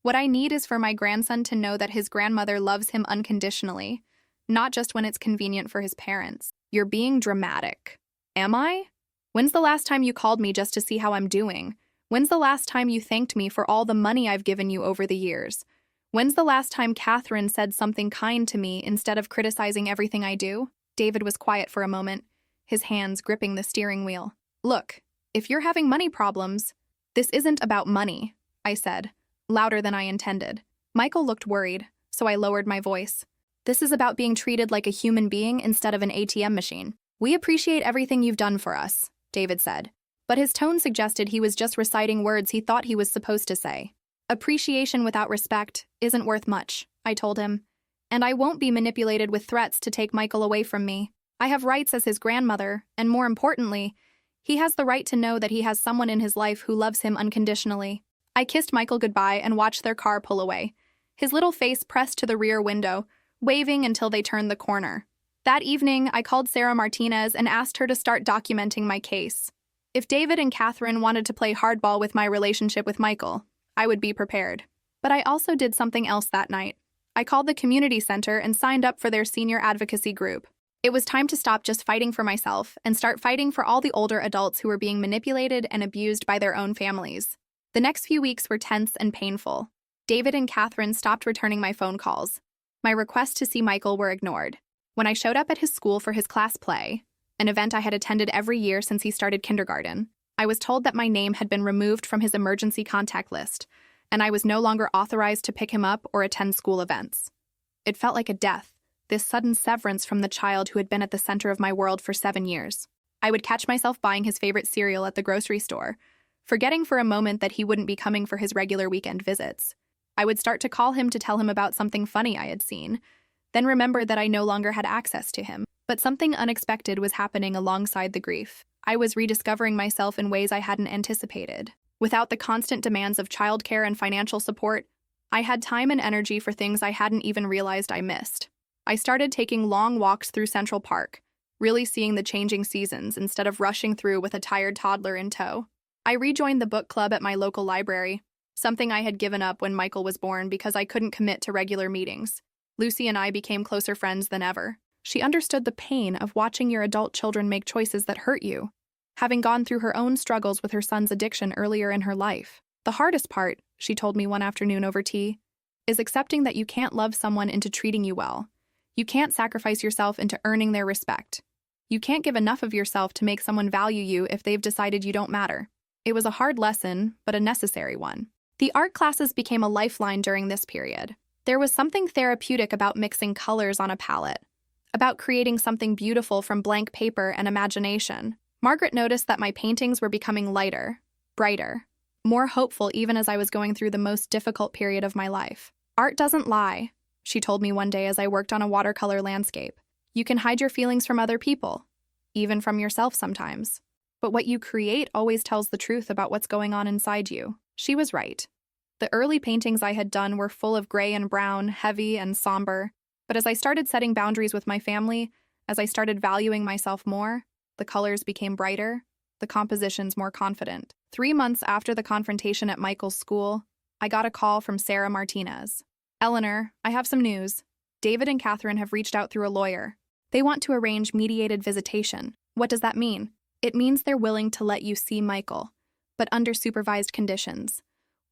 S1: What I need is for my grandson to know that his grandmother loves him unconditionally, not just when it's convenient for his parents. You're being dramatic. Am I? When's the last time you called me just to see how I'm doing? When's the last time you thanked me for all the money I've given you over the years? When's the last time Catherine said something kind to me instead of criticizing everything I do? David was quiet for a moment, his hands gripping the steering wheel. Look, if you're having money problems, this isn't about money, I said, louder than I intended. Michael looked worried, so I lowered my voice. This is about being treated like a human being instead of an ATM machine. We appreciate everything you've done for us, David said, but his tone suggested he was just reciting words he thought he was supposed to say. Appreciation without respect isn't worth much, I told him, and I won't be manipulated with threats to take Michael away from me. I have rights as his grandmother, and more importantly, he has the right to know that he has someone in his life who loves him unconditionally. I kissed Michael goodbye and watched their car pull away, his little face pressed to the rear window, waving until they turned the corner. That evening, I called Sarah Martinez and asked her to start documenting my case. If David and Catherine wanted to play hardball with my relationship with Michael, I would be prepared. But I also did something else that night. I called the community center and signed up for their senior advocacy group. It was time to stop just fighting for myself and start fighting for all the older adults who were being manipulated and abused by their own families. The next few weeks were tense and painful. David and Catherine stopped returning my phone calls. My requests to see Michael were ignored. When I showed up at his school for his class play, an event I had attended every year since he started kindergarten, I was told that my name had been removed from his emergency contact list, and I was no longer authorized to pick him up or attend school events. It felt like a death, this sudden severance from the child who had been at the center of my world for 7 years. I would catch myself buying his favorite cereal at the grocery store, forgetting for a moment that he wouldn't be coming for his regular weekend visits. I would start to call him to tell him about something funny I had seen, then remember that I no longer had access to him. But something unexpected was happening alongside the grief. I was rediscovering myself in ways I hadn't anticipated. Without the constant demands of childcare and financial support, I had time and energy for things I hadn't even realized I missed. I started taking long walks through Central Park, really seeing the changing seasons instead of rushing through with a tired toddler in tow. I rejoined the book club at my local library, something I had given up when Michael was born because I couldn't commit to regular meetings. Lucy and I became closer friends than ever. She understood the pain of watching your adult children make choices that hurt you, having gone through her own struggles with her son's addiction earlier in her life. The hardest part, she told me one afternoon over tea, is accepting that you can't love someone into treating you well. You can't sacrifice yourself into earning their respect. You can't give enough of yourself to make someone value you if they've decided you don't matter. It was a hard lesson, but a necessary one. The art classes became a lifeline during this period. There was something therapeutic about mixing colors on a palette, about creating something beautiful from blank paper and imagination. Margaret noticed that my paintings were becoming lighter, brighter, more hopeful even as I was going through the most difficult period of my life. Art doesn't lie, she told me one day as I worked on a watercolor landscape. You can hide your feelings from other people, even from yourself sometimes. But what you create always tells the truth about what's going on inside you. She was right. The early paintings I had done were full of gray and brown, heavy and somber. But as I started setting boundaries with my family, as I started valuing myself more, the colors became brighter, the compositions more confident. 3 months after the confrontation at Michael's school, I got a call from Sarah Martinez. Eleanor, I have some news. David and Catherine have reached out through a lawyer. They want to arrange mediated visitation. What does that mean? It means they're willing to let you see Michael, but under supervised conditions.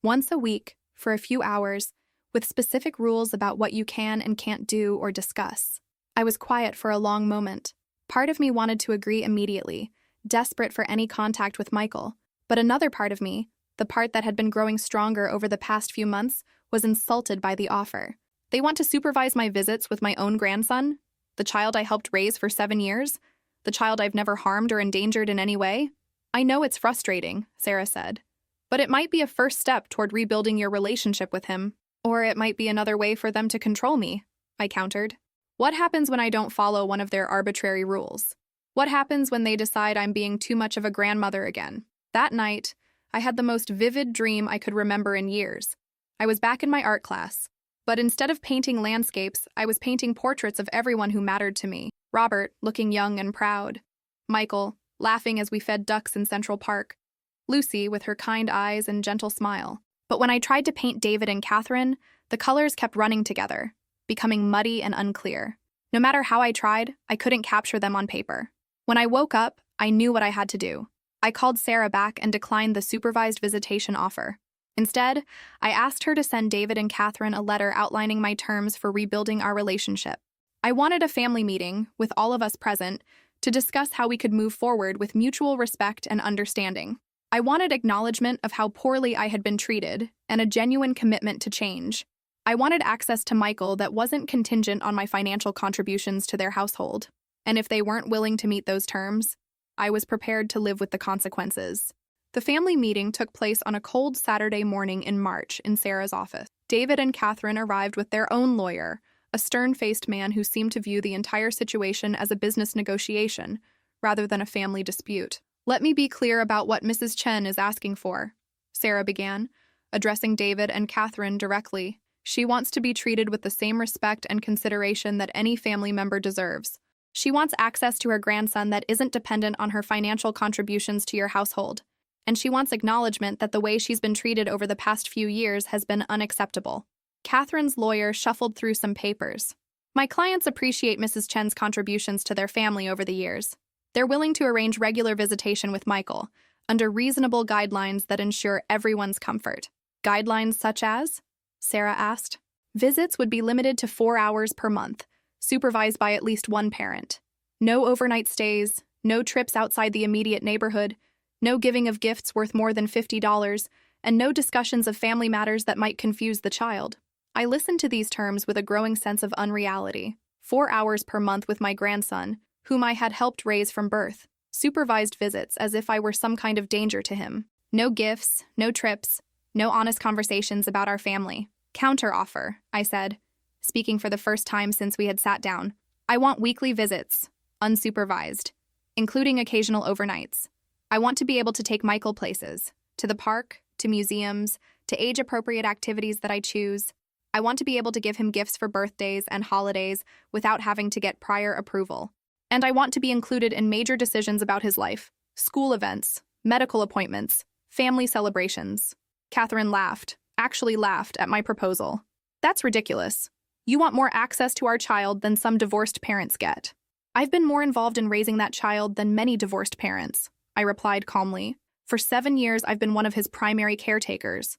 S1: Once a week, for a few hours, with specific rules about what you can and can't do or discuss. I was quiet for a long moment. Part of me wanted to agree immediately, desperate for any contact with Michael, but another part of me, the part that had been growing stronger over the past few months, was insulted by the offer. They want to supervise my visits with my own grandson, the child I helped raise for 7 years, the child I've never harmed or endangered in any way. I know it's frustrating, Sarah said, but it might be a first step toward rebuilding your relationship with him. Or it might be another way for them to control me, I countered. What happens when I don't follow one of their arbitrary rules? What happens when they decide I'm being too much of a grandmother again? That night, I had the most vivid dream I could remember in years. I was back in my art class, but instead of painting landscapes, I was painting portraits of everyone who mattered to me. Robert, looking young and proud. Michael, laughing as we fed ducks in Central Park. Lucy, with her kind eyes and gentle smile. But when I tried to paint David and Catherine, the colors kept running together, becoming muddy and unclear. No matter how I tried, I couldn't capture them on paper. When I woke up, I knew what I had to do. I called Sarah back and declined the supervised visitation offer. Instead, I asked her to send David and Catherine a letter outlining my terms for rebuilding our relationship. I wanted a family meeting, with all of us present, to discuss how we could move forward with mutual respect and understanding. I wanted acknowledgement of how poorly I had been treated and a genuine commitment to change. I wanted access to Michael that wasn't contingent on my financial contributions to their household. And if they weren't willing to meet those terms, I was prepared to live with the consequences. The family meeting took place on a cold Saturday morning in March in Sarah's office. David and Catherine arrived with their own lawyer, a stern-faced man who seemed to view the entire situation as a business negotiation rather than a family dispute. Let me be clear about what Mrs. Chen is asking for, Sarah began, addressing David and Catherine directly. She wants to be treated with the same respect and consideration that any family member deserves. She wants access to her grandson that isn't dependent on her financial contributions to your household. And she wants acknowledgement that the way she's been treated over the past few years has been unacceptable. Catherine's lawyer shuffled through some papers. My clients appreciate Mrs. Chen's contributions to their family over the years. They're willing to arrange regular visitation with Michael, under reasonable guidelines that ensure everyone's comfort. Guidelines such as? Sarah asked. Visits would be limited to 4 hours per month, supervised by at least one parent. No overnight stays, no trips outside the immediate neighborhood, no giving of gifts worth more than $50, and no discussions of family matters that might confuse the child. I listened to these terms with a growing sense of unreality. 4 hours per month with my grandson, whom I had helped raise from birth. Supervised visits as if I were some kind of danger to him. No gifts, no trips, no honest conversations about our family. Counter-offer, I said, speaking for the first time since we had sat down. I want weekly visits, unsupervised, including occasional overnights. I want to be able to take Michael places, to the park, to museums, to age-appropriate activities that I choose. I want to be able to give him gifts for birthdays and holidays without having to get prior approval. And I want to be included in major decisions about his life, school events, medical appointments, family celebrations. Catherine laughed, actually laughed at my proposal. That's ridiculous. You want more access to our child than some divorced parents get. I've been more involved in raising that child than many divorced parents, I replied calmly. For 7 years, I've been one of his primary caretakers.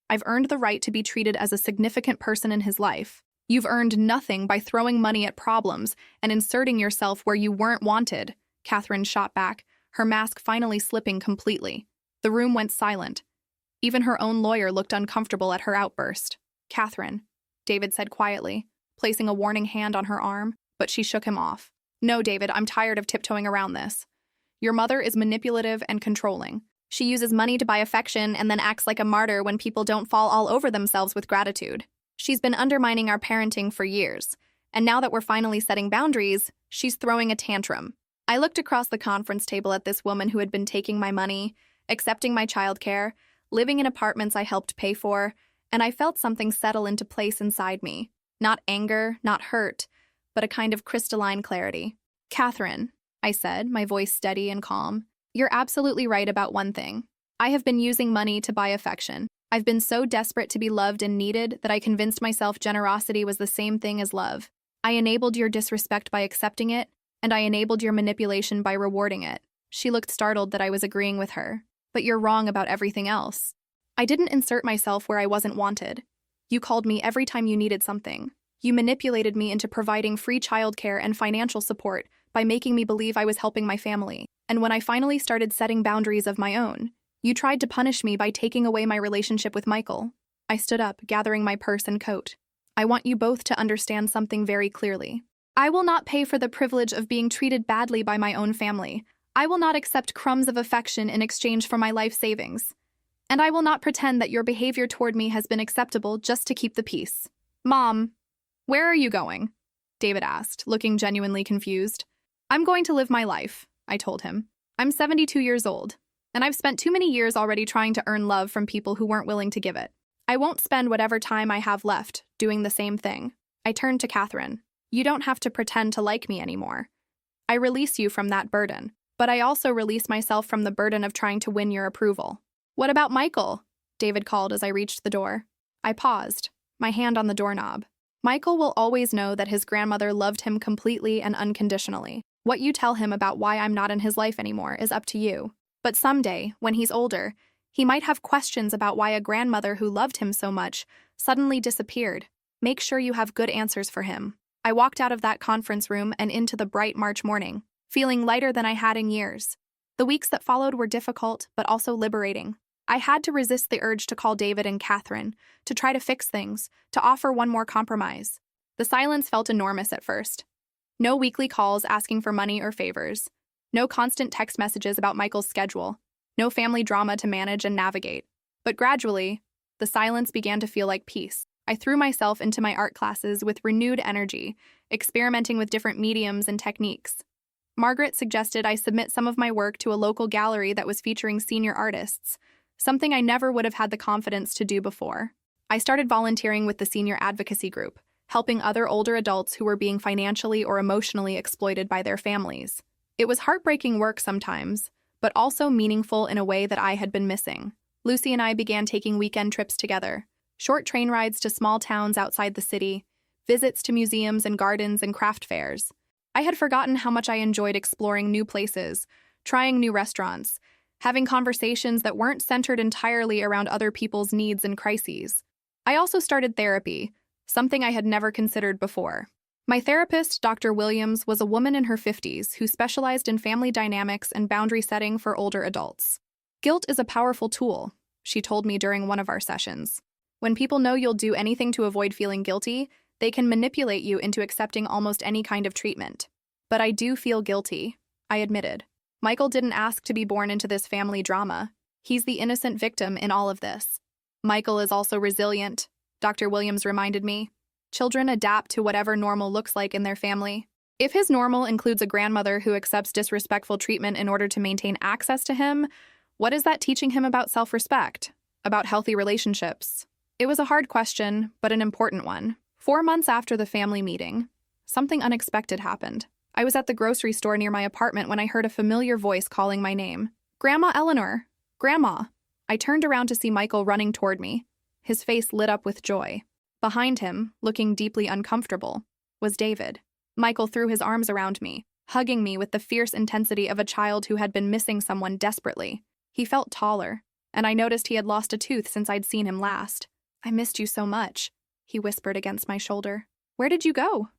S1: I've earned the right to be treated as a significant person in his life. You've earned nothing by throwing money at problems and inserting yourself where you weren't wanted, Catherine shot back, her mask finally slipping completely. The room went silent. Even her own lawyer looked uncomfortable at her outburst. "Catherine," David said quietly, placing a warning hand on her arm, but she shook him off. "No, David, I'm tired of tiptoeing around this. Your mother is manipulative and controlling. She uses money to buy affection and then acts like a martyr when people don't fall all over themselves with gratitude. She's been undermining our parenting for years, and now that we're finally setting boundaries, she's throwing a tantrum." I looked across the conference table at this woman who had been taking my money, accepting my childcare, living in apartments I helped pay for, and I felt something settle into place inside me. Not anger, not hurt, but a kind of crystalline clarity. "Catherine," I said, my voice steady and calm, "you're absolutely right about one thing. I have been using money to buy affection. I've been so desperate to be loved and needed that I convinced myself generosity was the same thing as love. I enabled your disrespect by accepting it, and I enabled your manipulation by rewarding it." She looked startled that I was agreeing with her. "But you're wrong about everything else. I didn't insert myself where I wasn't wanted. You called me every time you needed something. You manipulated me into providing free childcare and financial support by making me believe I was helping my family. And when I finally started setting boundaries of my own, you tried to punish me by taking away my relationship with Michael." I stood up, gathering my purse and coat. "I want you both to understand something very clearly. I will not pay for the privilege of being treated badly by my own family. I will not accept crumbs of affection in exchange for my life savings. And I will not pretend that your behavior toward me has been acceptable just to keep the peace." "Mom, where are you going?" David asked, looking genuinely confused. "I'm going to live my life," I told him. "I'm 72 years old, and I've spent too many years already trying to earn love from people who weren't willing to give it. I won't spend whatever time I have left doing the same thing." I turned to Catherine. "You don't have to pretend to like me anymore. I release you from that burden, but I also release myself from the burden of trying to win your approval." "What about Michael?" David called as I reached the door. I paused, my hand on the doorknob. "Michael will always know that his grandmother loved him completely and unconditionally. What you tell him about why I'm not in his life anymore is up to you. But someday, when he's older, he might have questions about why a grandmother who loved him so much suddenly disappeared. Make sure you have good answers for him." I walked out of that conference room and into the bright March morning, feeling lighter than I had in years. The weeks that followed were difficult, but also liberating. I had to resist the urge to call David and Catherine, to try to fix things, to offer one more compromise. The silence felt enormous at first. No weekly calls asking for money or favors. No constant text messages about Michael's schedule. No family drama to manage and navigate. But gradually, the silence began to feel like peace. I threw myself into my art classes with renewed energy, experimenting with different mediums and techniques. Margaret suggested I submit some of my work to a local gallery that was featuring senior artists, something I never would have had the confidence to do before. I started volunteering with the senior advocacy group, helping other older adults who were being financially or emotionally exploited by their families. It was heartbreaking work sometimes, but also meaningful in a way that I had been missing. Lucy and I began taking weekend trips together. Short train rides to small towns outside the city, visits to museums and gardens and craft fairs. I had forgotten how much I enjoyed exploring new places, trying new restaurants, having conversations that weren't centered entirely around other people's needs and crises. I also started therapy, something I had never considered before. My therapist, Dr. Williams, was a woman in her 50s who specialized in family dynamics and boundary setting for older adults. "Guilt is a powerful tool," she told me during one of our sessions. "When people know you'll do anything to avoid feeling guilty, they can manipulate you into accepting almost any kind of treatment. But I do feel guilty," I admitted. "Michael didn't ask to be born into this family drama. He's the innocent victim in all of this." "Michael is also resilient," Dr. Williams reminded me. "Children adapt to whatever normal looks like in their family. If his normal includes a grandmother who accepts disrespectful treatment in order to maintain access to him, what is that teaching him about self-respect? About healthy relationships?" It was a hard question, but an important one. 4 months after the family meeting, something unexpected happened. I was at the grocery store near my apartment when I heard a familiar voice calling my name. "Grandma Eleanor! Grandma!" I turned around to see Michael running toward me. His face lit up with joy. Behind him, looking deeply uncomfortable, was David. Michael threw his arms around me, hugging me with the fierce intensity of a child who had been missing someone desperately. He felt taller, and I noticed he had lost a tooth since I'd seen him last. "I missed you so much," he whispered against my shoulder. "Where did you go?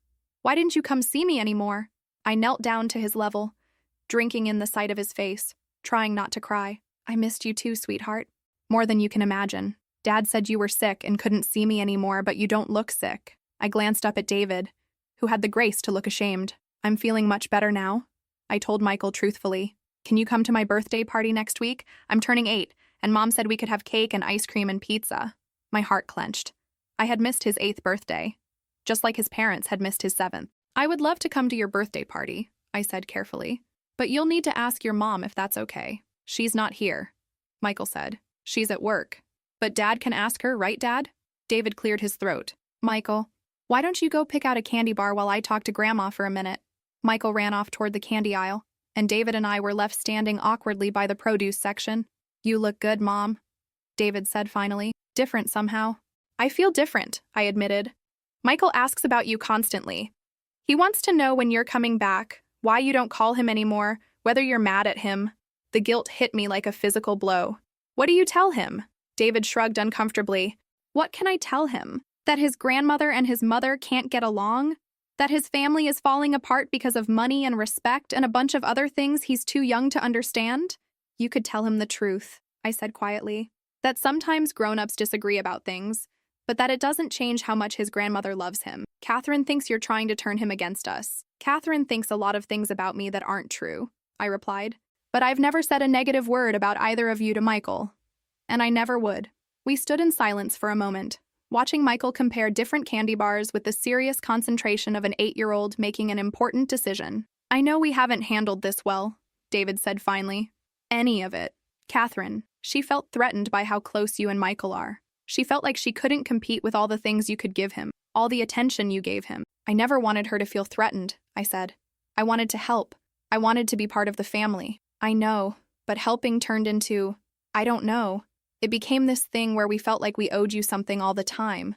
S1: Why didn't you come see me anymore?" I knelt down to his level, drinking in the sight of his face, trying not to cry. "I missed you too, sweetheart." More than you can imagine. Dad said you were sick and couldn't see me anymore, but you don't look sick. I glanced up at David, who had the grace to look ashamed. I'm feeling much better now, I told Michael truthfully. Can you come to my birthday party next week? I'm turning 8, and Mom said we could have cake and ice cream and pizza. My heart clenched. I had missed his 8th birthday, just like his parents had missed his 7th. I would love to come to your birthday party, I said carefully. But you'll need to ask your mom if that's okay. She's not here, Michael said. She's at work. But Dad can ask her, right, Dad? David cleared his throat. Michael, why don't you go pick out a candy bar while I talk to Grandma for a minute? Michael ran off toward the candy aisle, and David and I were left standing awkwardly by the produce section. You look good, Mom, David said finally. Different somehow. I feel different, I admitted. Michael asks about you constantly. He wants to know when you're coming back, why you don't call him anymore, whether you're mad at him. The guilt hit me like a physical blow. What do you tell him? David shrugged uncomfortably. What can I tell him? That his grandmother and his mother can't get along? That his family is falling apart because of money and respect and a bunch of other things he's too young to understand? You could tell him the truth, I said quietly. That sometimes grown-ups disagree about things, but that it doesn't change how much his grandmother loves him. Catherine thinks you're trying to turn him against us. Catherine thinks a lot of things about me that aren't true, I replied. But I've never said a negative word about either of you to Michael. And I never would. We stood in silence for a moment, watching Michael compare different candy bars with the serious concentration of an 8-year-old making an important decision. I know we haven't handled this well, David said finally. Any of it. Catherine, she felt threatened by how close you and Michael are. She felt like she couldn't compete with all the things you could give him, all the attention you gave him. I never wanted her to feel threatened, I said. I wanted to help. I wanted to be part of the family. I know, but helping turned into, I don't know. It became this thing where we felt like we owed you something all the time,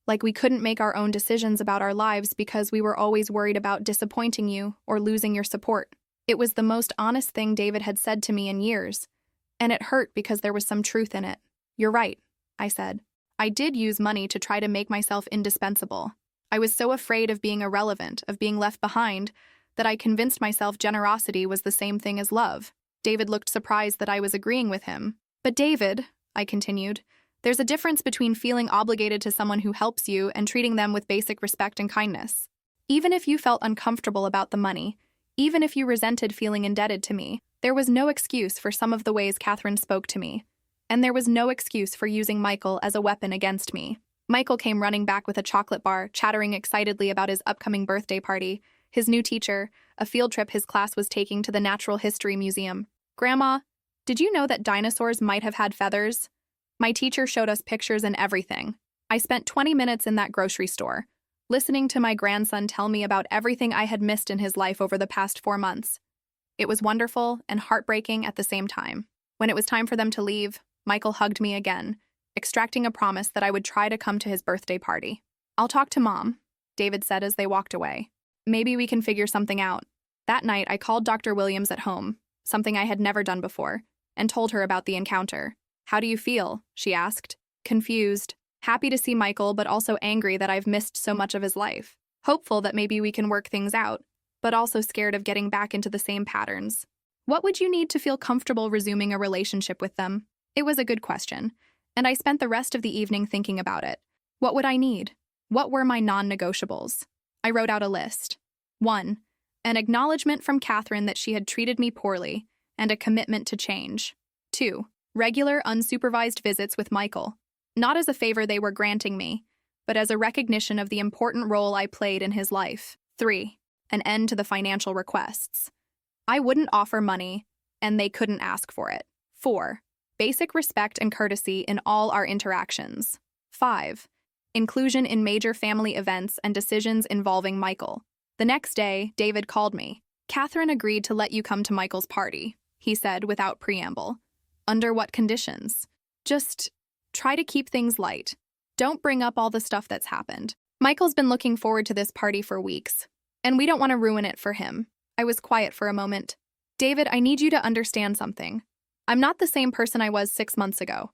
S1: like we couldn't make our own decisions about our lives because we were always worried about disappointing you or losing your support. It was the most honest thing David had said to me in years, and it hurt because there was some truth in it. You're right, I said. I did use money to try to make myself indispensable. I was so afraid of being irrelevant, of being left behind, that I convinced myself generosity was the same thing as love. David looked surprised that I was agreeing with him. But David, I continued, there's a difference between feeling obligated to someone who helps you and treating them with basic respect and kindness. Even if you felt uncomfortable about the money, even if you resented feeling indebted to me, there was no excuse for some of the ways Catherine spoke to me. And there was no excuse for using Michael as a weapon against me. Michael came running back with a chocolate bar, chattering excitedly about his upcoming birthday party, his new teacher, a field trip his class was taking to the Natural History Museum. Grandma, did you know that dinosaurs might have had feathers? My teacher showed us pictures and everything. I spent 20 minutes in that grocery store, listening to my grandson tell me about everything I had missed in his life over the past 4 months. It was wonderful and heartbreaking at the same time. When it was time for them to leave, Michael hugged me again, extracting a promise that I would try to come to his birthday party. I'll talk to Mom, David said as they walked away. Maybe we can figure something out. That night, I called Dr. Williams at home, something I had never done before, and told her about the encounter. How do you feel? She asked. Confused, happy to see Michael, but also angry that I've missed so much of his life. Hopeful that maybe we can work things out, but also scared of getting back into the same patterns. What would you need to feel comfortable resuming a relationship with them? It was a good question, and I spent the rest of the evening thinking about it. What would I need? What were my non-negotiables? I wrote out a list. 1. An acknowledgement from Catherine that she had treated me poorly, and a commitment to change. 2. Regular, unsupervised visits with Michael. Not as a favor they were granting me, but as a recognition of the important role I played in his life. 3. An end to the financial requests. I wouldn't offer money, and they couldn't ask for it. 4. Basic respect and courtesy in all our interactions. 5. Inclusion in major family events and decisions involving Michael. The next day, David called me. Catherine agreed to let you come to Michael's party, he said without preamble. Under what conditions? Just try to keep things light. Don't bring up all the stuff that's happened. Michael's been looking forward to this party for weeks, and we don't want to ruin it for him. I was quiet for a moment. David, I need you to understand something. I'm not the same person I was 6 months ago.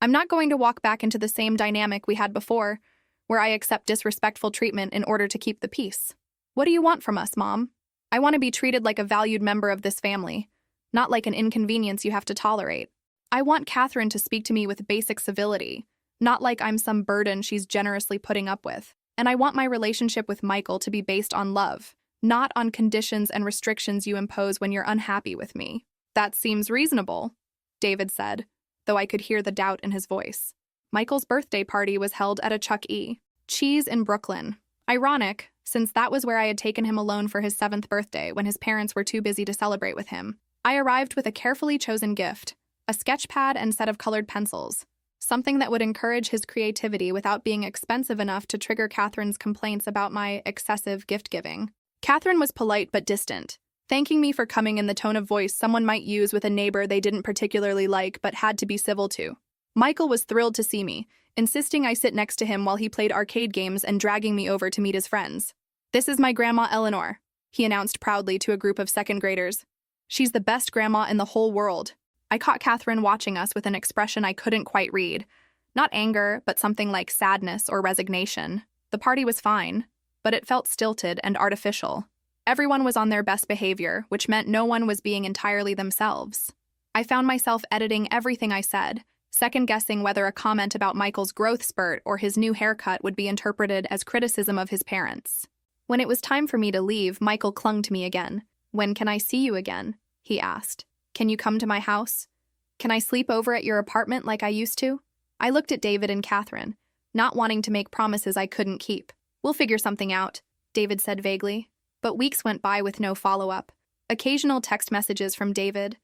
S1: I'm not going to walk back into the same dynamic we had before, where I accept disrespectful treatment in order to keep the peace. What do you want from us, Mom? I want to be treated like a valued member of this family, not like an inconvenience you have to tolerate. I want Catherine to speak to me with basic civility, not like I'm some burden she's generously putting up with. And I want my relationship with Michael to be based on love, not on conditions and restrictions you impose when you're unhappy with me. That seems reasonable, David said, though I could hear the doubt in his voice. Michael's birthday party was held at a Chuck E. Cheese in Brooklyn. Ironic, since that was where I had taken him alone for his 7th birthday when his parents were too busy to celebrate with him. I arrived with a carefully chosen gift, a sketch pad and set of colored pencils, something that would encourage his creativity without being expensive enough to trigger Catherine's complaints about my excessive gift-giving. Catherine was polite but distant, thanking me for coming in the tone of voice someone might use with a neighbor they didn't particularly like but had to be civil to. Michael was thrilled to see me, insisting I sit next to him while he played arcade games and dragging me over to meet his friends. "This is my grandma Eleanor," he announced proudly to a group of 2nd graders. "She's the best grandma in the whole world." I caught Catherine watching us with an expression I couldn't quite read. Not anger, but something like sadness or resignation. The party was fine, but it felt stilted and artificial. Everyone was on their best behavior, which meant no one was being entirely themselves. I found myself editing everything I said, second-guessing whether a comment about Michael's growth spurt or his new haircut would be interpreted as criticism of his parents. When it was time for me to leave, Michael clung to me again. "When can I see you again?" he asked. "Can you come to my house? Can I sleep over at your apartment like I used to?" I looked at David and Catherine, not wanting to make promises I couldn't keep. "We'll figure something out," David said vaguely. But weeks went by with no follow-up. Occasional text messages from David,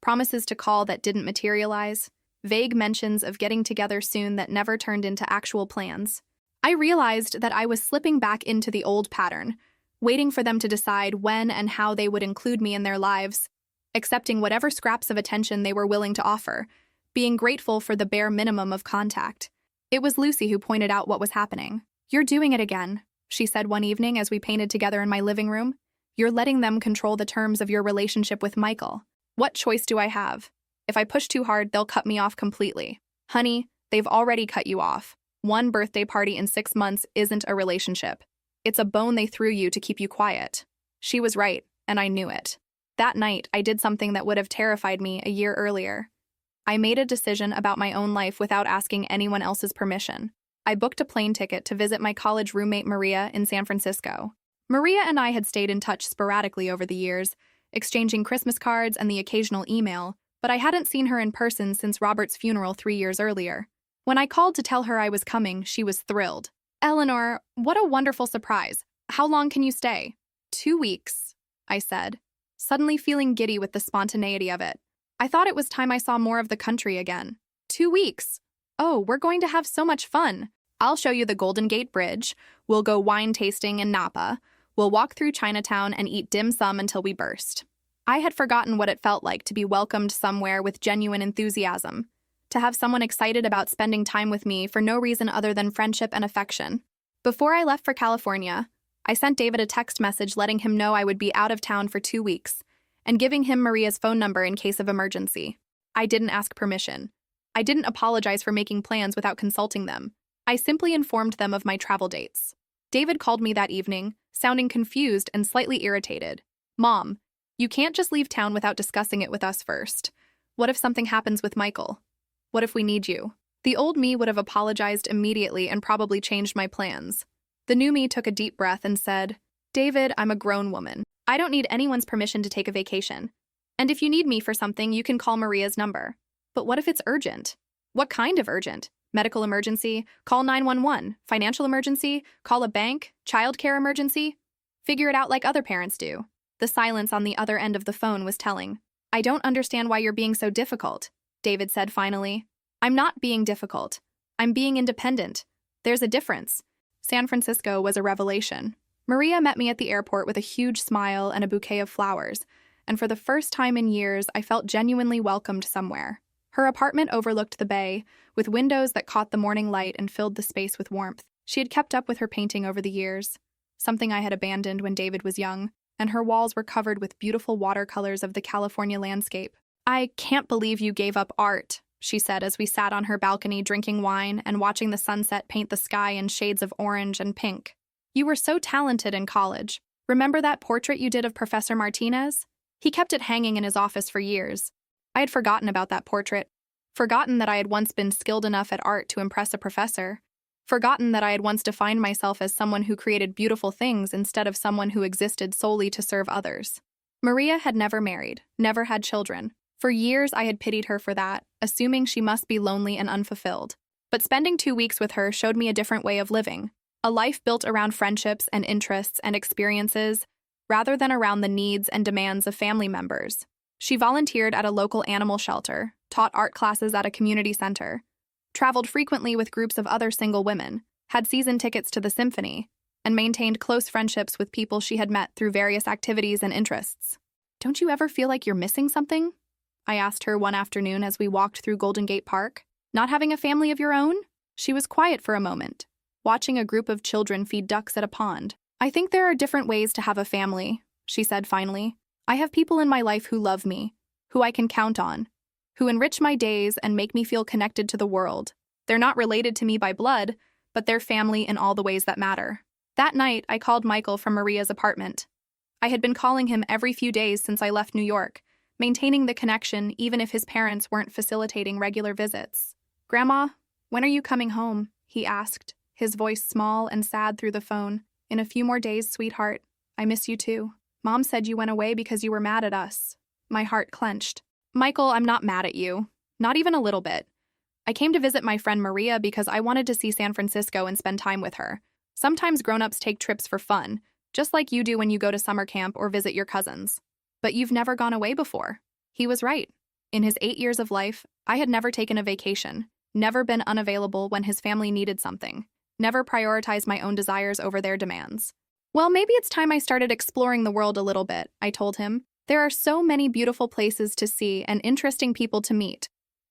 S1: promises to call that didn't materialize, vague mentions of getting together soon that never turned into actual plans. I realized that I was slipping back into the old pattern, waiting for them to decide when and how they would include me in their lives, accepting whatever scraps of attention they were willing to offer, being grateful for the bare minimum of contact. It was Lucy who pointed out what was happening. "You're doing it again," she said one evening as we painted together in my living room. "You're letting them control the terms of your relationship with Michael. What choice do I have? If I push too hard, they'll cut me off completely." "Honey, they've already cut you off. One birthday party in 6 months isn't a relationship. It's a bone they threw you to keep you quiet." She was right, and I knew it. That night, I did something that would have terrified me a year earlier. I made a decision about my own life without asking anyone else's permission. I booked a plane ticket to visit my college roommate Maria in San Francisco. Maria and I had stayed in touch sporadically over the years, exchanging Christmas cards and the occasional email, but I hadn't seen her in person since Robert's funeral 3 years earlier. When I called to tell her I was coming, she was thrilled. "Eleanor, what a wonderful surprise. How long can you stay?" 2 weeks, I said, suddenly feeling giddy with the spontaneity of it. I thought it was time I saw more of the country again. 2 weeks? Oh, we're going to have so much fun. I'll show you the Golden Gate Bridge. We'll go wine tasting in Napa. We'll walk through Chinatown and eat dim sum until we burst. I had forgotten what it felt like to be welcomed somewhere with genuine enthusiasm, to have someone excited about spending time with me for no reason other than friendship and affection. Before I left for California, I sent David a text message letting him know I would be out of town for 2 weeks, and giving him Maria's phone number in case of emergency. I didn't ask permission. I didn't apologize for making plans without consulting them. I simply informed them of my travel dates. David called me that evening, sounding confused and slightly irritated. "Mom, you can't just leave town without discussing it with us first. What if something happens with Michael? What if we need you?" The old me would have apologized immediately and probably changed my plans. The new me took a deep breath and said, "David, I'm a grown woman. I don't need anyone's permission to take a vacation. And if you need me for something, you can call Maria's number. But what if it's urgent? What kind of urgent? Medical emergency? Call 911. Financial emergency? Call a bank? Childcare emergency? Figure it out like other parents do." The silence on the other end of the phone was telling. "I don't understand why you're being so difficult," David said finally. "I'm not being difficult. I'm being independent. There's a difference." San Francisco was a revelation. Maria met me at the airport with a huge smile and a bouquet of flowers, and for the first time in years, I felt genuinely welcomed somewhere. Her apartment overlooked the bay, with windows that caught the morning light and filled the space with warmth. She had kept up with her painting over the years, something I had abandoned when David was young, and her walls were covered with beautiful watercolors of the California landscape. "I can't believe you gave up art," she said as we sat on her balcony drinking wine and watching the sunset paint the sky in shades of orange and pink. "You were so talented in college. Remember that portrait you did of Professor Martinez? He kept it hanging in his office for years. I had forgotten about that portrait. Forgotten that I had once been skilled enough at art to impress a professor. Forgotten that I had once defined myself as someone who created beautiful things instead of someone who existed solely to serve others. Maria had never married, never had children. For years I had pitied her for that, assuming she must be lonely and unfulfilled. But spending 2 weeks with her showed me a different way of living, a life built around friendships and interests and experiences, rather than around the needs and demands of family members. She volunteered at a local animal shelter, taught art classes at a community center, traveled frequently with groups of other single women, had season tickets to the symphony, and maintained close friendships with people she had met through various activities and interests. "Don't you ever feel like you're missing something?" I asked her one afternoon as we walked through Golden Gate Park. "Not having a family of your own?" She was quiet for a moment, watching a group of children feed ducks at a pond. "I think there are different ways to have a family," she said finally. "I have people in my life who love me, who I can count on, who enrich my days and make me feel connected to the world. They're not related to me by blood, but they're family in all the ways that matter." That night, I called Michael from Maria's apartment. I had been calling him every few days since I left New York, maintaining the connection even if his parents weren't facilitating regular visits. "Grandma, when are you coming home?" he asked, his voice small and sad through the phone. "In a few more days, sweetheart. I miss you too. Mom said you went away because you were mad at us." My heart clenched. "Michael, I'm not mad at you. Not even a little bit. I came to visit my friend Maria because I wanted to see San Francisco and spend time with her. Sometimes grown-ups take trips for fun, just like you do when you go to summer camp or visit your cousins. But you've never gone away before." He was right. In his 8 years of life, I had never taken a vacation, never been unavailable when his family needed something, never prioritized my own desires over their demands. "Well, maybe it's time I started exploring the world a little bit," I told him. "There are so many beautiful places to see and interesting people to meet.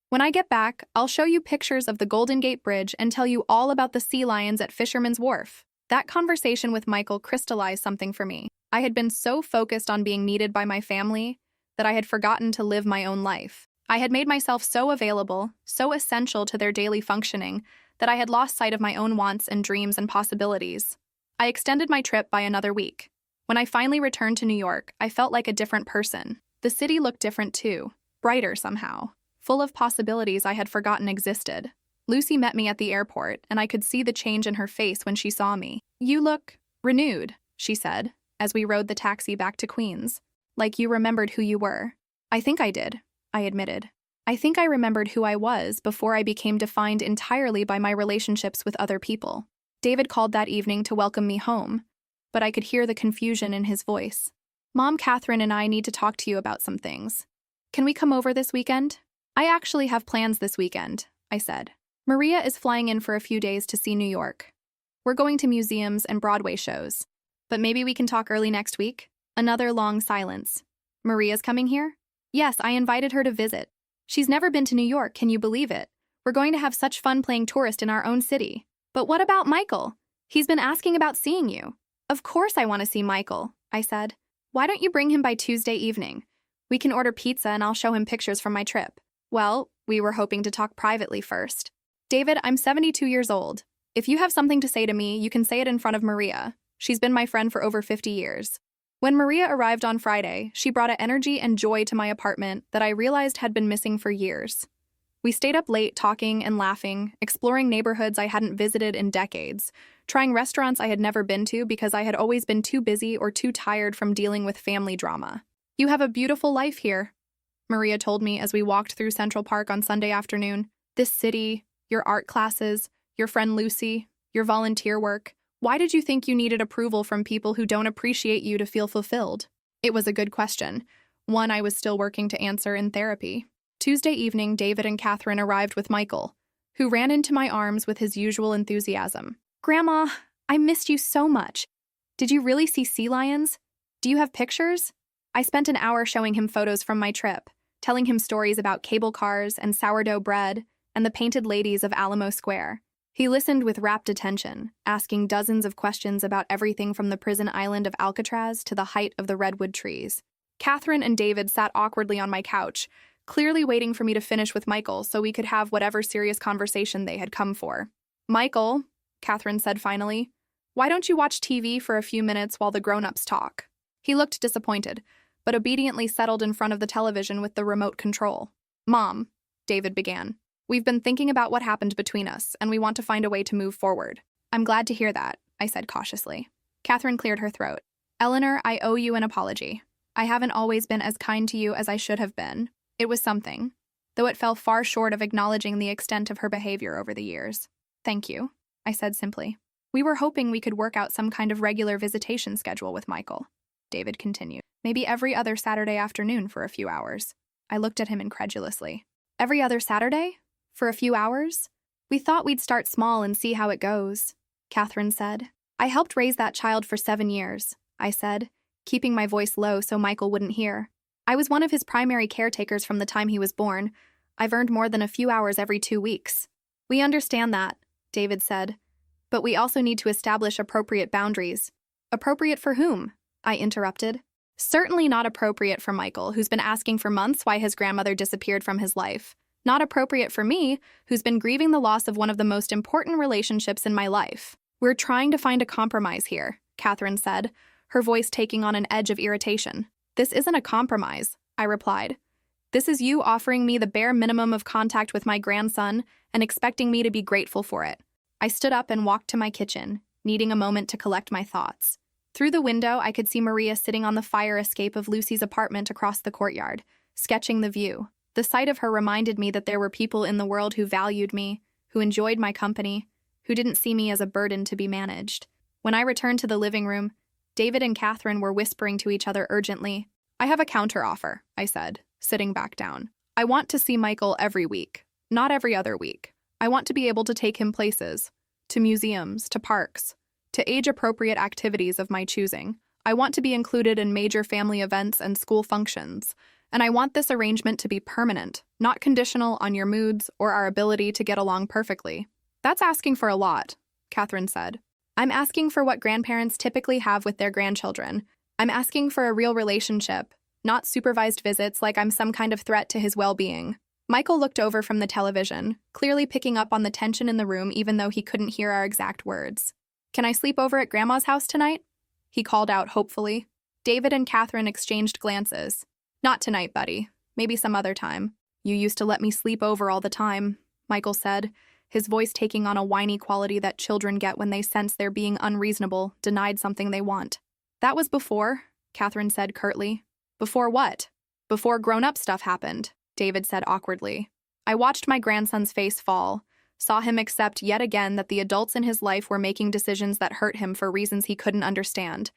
S1: When I get back, I'll show you pictures of the Golden Gate Bridge and tell you all about the sea lions at Fisherman's Wharf." That conversation with Michael crystallized something for me. I had been so focused on being needed by my family that I had forgotten to live my own life. I had made myself so available, so essential to their daily functioning, that I had lost sight of my own wants and dreams and possibilities. I extended my trip by another week. When I finally returned to New York, I felt like a different person. The city looked different too, brighter somehow, full of possibilities I had forgotten existed. Lucy met me at the airport, and I could see the change in her face when she saw me. "You look renewed," she said, as we rode the taxi back to Queens. "Like you remembered who you were." "I think I did," I admitted. "I think I remembered who I was before I became defined entirely by my relationships with other people." David called that evening to welcome me home, but I could hear the confusion in his voice. "Mom, Catherine, and I need to talk to you about some things. Can we come over this weekend?" "I actually have plans this weekend," I said. "Maria is flying in for a few days to see New York. We're going to museums and Broadway shows. But maybe we can talk early next week?" Another long silence. "Maria's coming here?" "Yes, I invited her to visit. She's never been to New York, can you believe it? We're going to have such fun playing tourist in our own city." "But what about Michael? He's been asking about seeing you." "Of course I want to see Michael," I said. "Why don't you bring him by Tuesday evening? We can order pizza and I'll show him pictures from my trip." "Well, we were hoping to talk privately first." "David, I'm 72 years old. If you have something to say to me, you can say it in front of Maria. She's been my friend for over 50 years. When Maria arrived on Friday, she brought an energy and joy to my apartment that I realized had been missing for years. We stayed up late talking and laughing, exploring neighborhoods I hadn't visited in decades, trying restaurants I had never been to because I had always been too busy or too tired from dealing with family drama. "You have a beautiful life here," Maria told me as we walked through Central Park on Sunday afternoon. "This city, your art classes, your friend Lucy, your volunteer work. Why did you think you needed approval from people who don't appreciate you to feel fulfilled?" It was a good question, one I was still working to answer in therapy. Tuesday evening, David and Catherine arrived with Michael, who ran into my arms with his usual enthusiasm. "Grandma, I missed you so much. Did you really see sea lions? Do you have pictures?" I spent an hour showing him photos from my trip, telling him stories about cable cars and sourdough bread and the painted ladies of Alamo Square. He listened with rapt attention, asking dozens of questions about everything from the prison island of Alcatraz to the height of the redwood trees. Catherine and David sat awkwardly on my couch, clearly waiting for me to finish with Michael so we could have whatever serious conversation they had come for. "Michael," Catherine said finally, "why don't you watch TV for a few minutes while the grown-ups talk?" He looked disappointed, but obediently settled in front of the television with the remote control. "Mom," David began. "We've been thinking about what happened between us, and we want to find a way to move forward." "I'm glad to hear that," I said cautiously. Catherine cleared her throat. "Eleanor, I owe you an apology. I haven't always been as kind to you as I should have been. It was something, though it fell far short of acknowledging the extent of her behavior over the years." "Thank you," I said simply. "We were hoping we could work out some kind of regular visitation schedule with Michael," David continued. "Maybe every other Saturday afternoon for a few hours." I looked at him incredulously. "Every other Saturday? For a few hours?" "We thought we'd start small and see how it goes," Catherine said. "I helped raise that child for 7 years," I said, keeping my voice low so Michael wouldn't hear. "I was one of his primary caretakers from the time he was born. I've earned more than a few hours every 2 weeks." "We understand that," David said. "But we also need to establish appropriate boundaries." "Appropriate for whom?" I interrupted. "Certainly not appropriate for Michael, who's been asking for months why his grandmother disappeared from his life. Not appropriate for me, who's been grieving the loss of one of the most important relationships in my life." "We're trying to find a compromise here," Catherine said, her voice taking on an edge of irritation. "This isn't a compromise," I replied. "This is you offering me the bare minimum of contact with my grandson and expecting me to be grateful for it." I stood up and walked to my kitchen, needing a moment to collect my thoughts. Through the window, I could see Maria sitting on the fire escape of Lucy's apartment across the courtyard, sketching the view. The sight of her reminded me that there were people in the world who valued me, who enjoyed my company, who didn't see me as a burden to be managed. When I returned to the living room, David and Catherine were whispering to each other urgently. "I have a counteroffer," I said, sitting back down. "I want to see Michael every week, not every other week. I want to be able to take him places, to museums, to parks, to age-appropriate activities of my choosing. I want to be included in major family events and school functions, and I want this arrangement to be permanent, not conditional on your moods or our ability to get along perfectly." "That's asking for a lot," Catherine said. "I'm asking for what grandparents typically have with their grandchildren. I'm asking for a real relationship, not supervised visits like I'm some kind of threat to his well-being." Michael looked over from the television, clearly picking up on the tension in the room even though he couldn't hear our exact words. "Can I sleep over at Grandma's house tonight?" he called out hopefully. David and Catherine exchanged glances. "Not tonight, buddy. Maybe some other time." "You used to let me sleep over all the time," Michael said, his voice taking on a whiny quality that children get when they sense they're being unreasonable, denied something they want. "That was before," Catherine said curtly. "Before what?" "Before grown-up stuff happened," David said awkwardly. I watched my grandson's face fall, saw him accept yet again that the adults in his life were making decisions that hurt him for reasons he couldn't understand,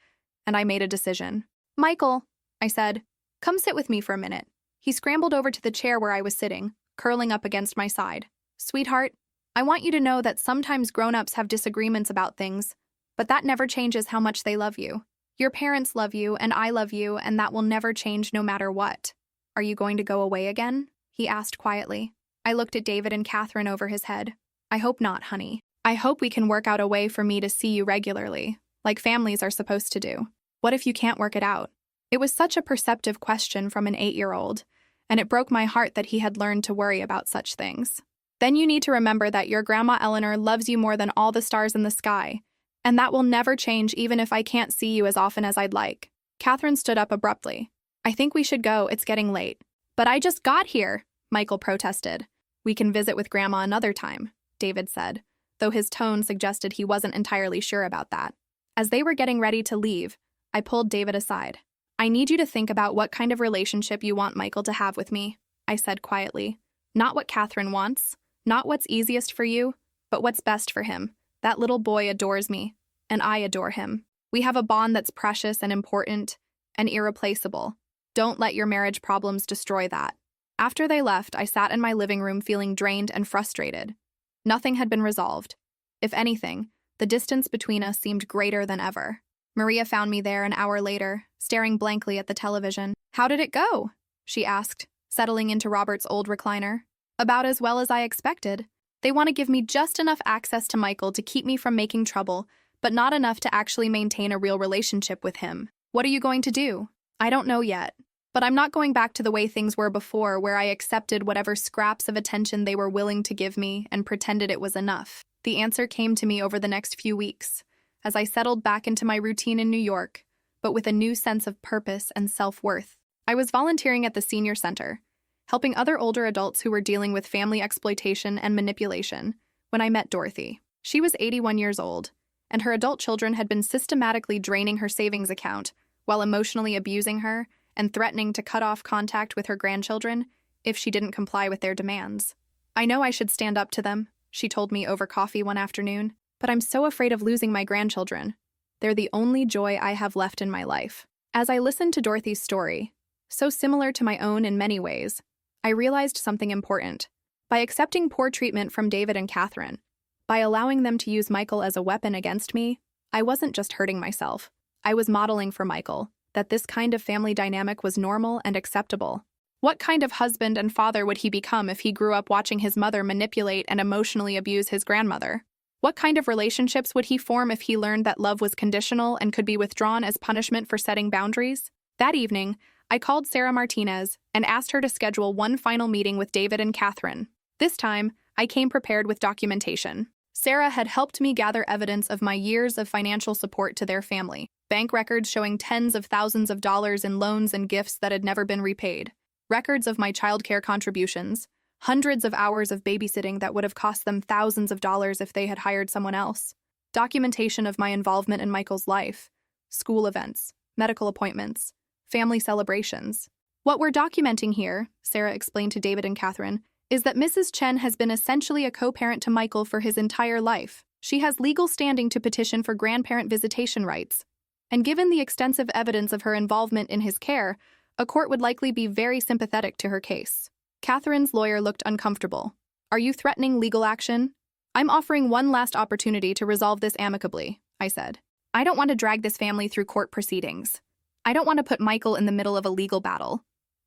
S1: and I made a decision. "Michael," I said, "come sit with me for a minute." He scrambled over to the chair where I was sitting, curling up against my side. "Sweetheart, I want you to know that sometimes grown-ups have disagreements about things, but that never changes how much they love you. Your parents love you, and I love you, and that will never change no matter what." "Are you going to go away again?" he asked quietly. I looked at David and Catherine over his head. "I hope not, honey. I hope we can work out a way for me to see you regularly, like families are supposed to do." "What if you can't work it out?" It was such a perceptive question from an 8-year-old, and it broke my heart that he had learned to worry about such things. "Then you need to remember that your Grandma Eleanor loves you more than all the stars in the sky, and that will never change even if I can't see you as often as I'd like." Catherine stood up abruptly. "I think we should go, it's getting late." "But I just got here," Michael protested. "We can visit with Grandma another time," David said, though his tone suggested he wasn't entirely sure about that. As they were getting ready to leave, I pulled David aside. "I need you to think about what kind of relationship you want Michael to have with me," I said quietly. "Not what Catherine wants, not what's easiest for you, but what's best for him. That little boy adores me, and I adore him. We have a bond that's precious and important and irreplaceable. Don't let your marriage problems destroy that." After they left, I sat in my living room feeling drained and frustrated. Nothing had been resolved. If anything, the distance between us seemed greater than ever. Maria found me there an hour later, staring blankly at the television. "How did it go?" she asked, settling into Robert's old recliner. "About as well as I expected. They want to give me just enough access to Michael to keep me from making trouble, but not enough to actually maintain a real relationship with him. What are you going to do?" "I don't know yet. But I'm not going back to the way things were before, where I accepted whatever scraps of attention they were willing to give me and pretended it was enough." The answer came to me over the next few weeks, as I settled back into my routine in New York, but with a new sense of purpose and self-worth. I was volunteering at the senior center, helping other older adults who were dealing with family exploitation and manipulation, when I met Dorothy. She was 81 years old, and her adult children had been systematically draining her savings account while emotionally abusing her and threatening to cut off contact with her grandchildren if she didn't comply with their demands. "I know I should stand up to them," she told me over coffee one afternoon, "but I'm so afraid of losing my grandchildren. They're the only joy I have left in my life." As I listened to Dorothy's story, so similar to my own in many ways, I realized something important. By accepting poor treatment from David and Catherine, by allowing them to use Michael as a weapon against me, I wasn't just hurting myself. I was modeling for Michael that this kind of family dynamic was normal and acceptable. What kind of husband and father would he become if he grew up watching his mother manipulate and emotionally abuse his grandmother? What kind of relationships would he form if he learned that love was conditional and could be withdrawn as punishment for setting boundaries? That evening, I called Sarah Martinez and asked her to schedule one final meeting with David and Catherine. This time, I came prepared with documentation. Sarah had helped me gather evidence of my years of financial support to their family, bank records showing tens of thousands of dollars in loans and gifts that had never been repaid, records of my childcare contributions, hundreds of hours of babysitting that would have cost them thousands of dollars if they had hired someone else, documentation of my involvement in Michael's life, school events, medical appointments, family celebrations. "What we're documenting here," Sarah explained to David and Catherine, "is that Mrs. Chen has been essentially a co-parent to Michael for his entire life. She has legal standing to petition for grandparent visitation rights. And given the extensive evidence of her involvement in his care, a court would likely be very sympathetic to her case." Catherine's lawyer looked uncomfortable. "Are you threatening legal action?" "I'm offering one last opportunity to resolve this amicably," I said. "I don't want to drag this family through court proceedings. I don't want to put Michael in the middle of a legal battle.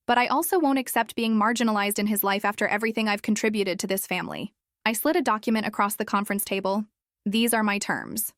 S1: But I also won't accept being marginalized in his life after everything I've contributed to this family." I slid a document across the conference table. "These are my terms.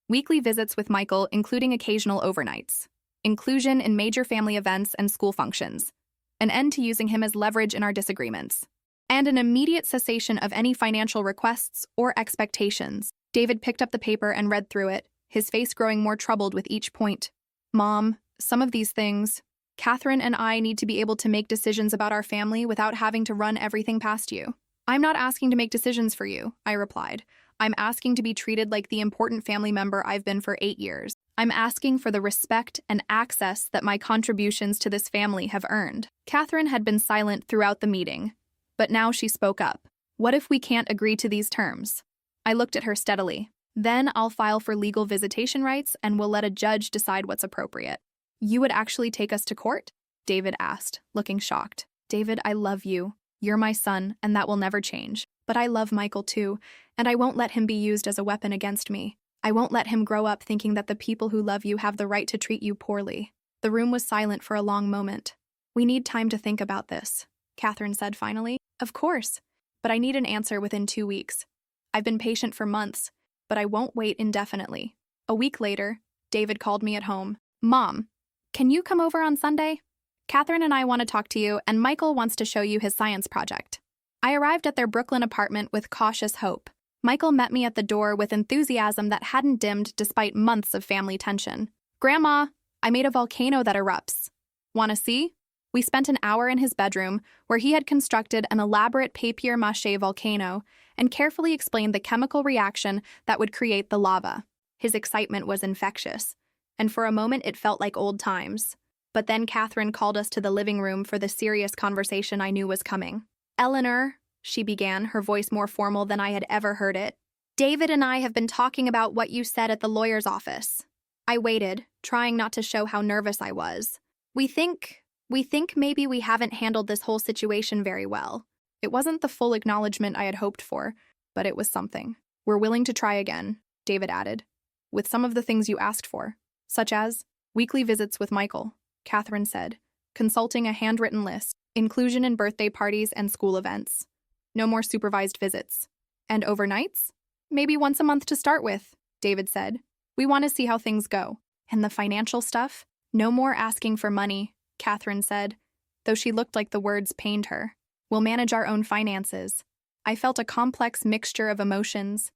S1: Weekly visits with Michael, including occasional overnights. Inclusion in major family events and school functions. An end to using him as leverage in our disagreements. And an immediate cessation of any financial requests or expectations." David picked up the paper and read through it, his face growing more troubled with each point. "Mom, some of these things... Catherine and I need to be able to make decisions about our family without having to run everything past you." "I'm not asking to make decisions for you," I replied. "I'm asking to be treated like the important family member I've been for 8 years. I'm asking for the respect and access that my contributions to this family have earned." Catherine had been silent throughout the meeting, but now she spoke up. "What if we can't agree to these terms?" I looked at her steadily. "Then I'll file for legal visitation rights and we'll let a judge decide what's appropriate." "You would actually take us to court?" David asked, looking shocked. "David, I love you. You're my son, and that will never change. But I love Michael too, and I won't let him be used as a weapon against me. I won't let him grow up thinking that the people who love you have the right to treat you poorly." The room was silent for a long moment. "We need time to think about this," Catherine said finally. "Of course, but I need an answer within 2 weeks. I've been patient for months, but I won't wait indefinitely." A week later, David called me at home. "Mom, can you come over on Sunday? Catherine and I want to talk to you, and Michael wants to show you his science project." I arrived at their Brooklyn apartment with cautious hope. Michael met me at the door with enthusiasm that hadn't dimmed despite months of family tension. "Grandma, I made a volcano that erupts. Want to see?" We spent an hour in his bedroom, where he had constructed an elaborate papier-mâché volcano and carefully explained the chemical reaction that would create the lava. His excitement was infectious, and for a moment it felt like old times. But then Catherine called us to the living room for the serious conversation I knew was coming. "Eleanor," she began, her voice more formal than I had ever heard it, "David and I have been talking about what you said at the lawyer's office." I waited, trying not to show how nervous I was. We think maybe we haven't handled this whole situation very well." It wasn't the full acknowledgement I had hoped for, but it was something. "We're willing to try again," David added, "with some of the things you asked for, such as weekly visits with Michael," Catherine said, consulting a handwritten list, inclusion in birthday parties and school events. "No more supervised visits. And overnights? Maybe once a month to start with," David said. "We want to see how things go." "And the financial stuff? No more asking for money," Catherine said, though she looked like the words pained her. "We'll manage our own finances." I felt a complex mixture of emotions: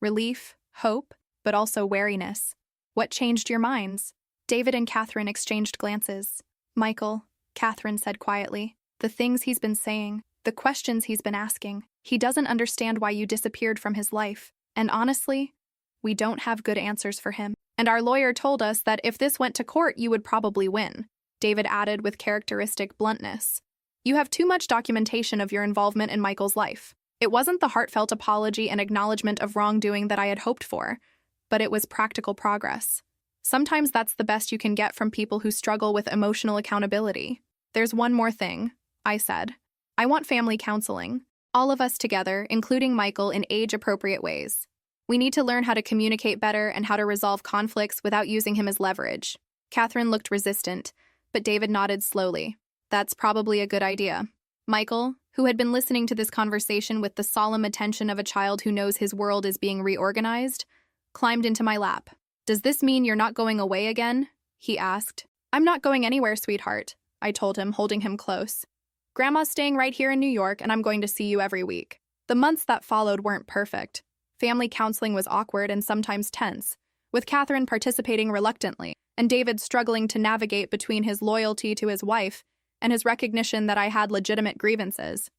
S1: relief, hope, but also wariness. "What changed your minds?" David and Catherine exchanged glances. "Michael," Catherine said quietly, the things he's been saying, the questions he's been asking. He doesn't understand why you disappeared from his life. And honestly, we don't have good answers for him. And our lawyer told us that if this went to court, you would probably win, David added with characteristic bluntness. You have too much documentation of your involvement in Michael's life. It wasn't the heartfelt apology and acknowledgement of wrongdoing that I had hoped for, but it was practical progress. Sometimes that's the best you can get from people who struggle with emotional accountability. There's one more thing, I said. I want family counseling. All of us together, including Michael, in age-appropriate ways. We need to learn how to communicate better and how to resolve conflicts without using him as leverage. Catherine looked resistant, but David nodded slowly. That's probably a good idea. Michael, who had been listening to this conversation with the solemn attention of a child who knows his world is being reorganized, climbed into my lap. Does this mean you're not going away again? He asked. I'm not going anywhere, sweetheart, I told him, holding him close. Grandma's staying right here in New York, and I'm going to see you every week. The months that followed weren't perfect. Family counseling was awkward and sometimes tense, with Catherine participating reluctantly, and David struggling to navigate between his loyalty to his wife and his recognition that I had legitimate grievances.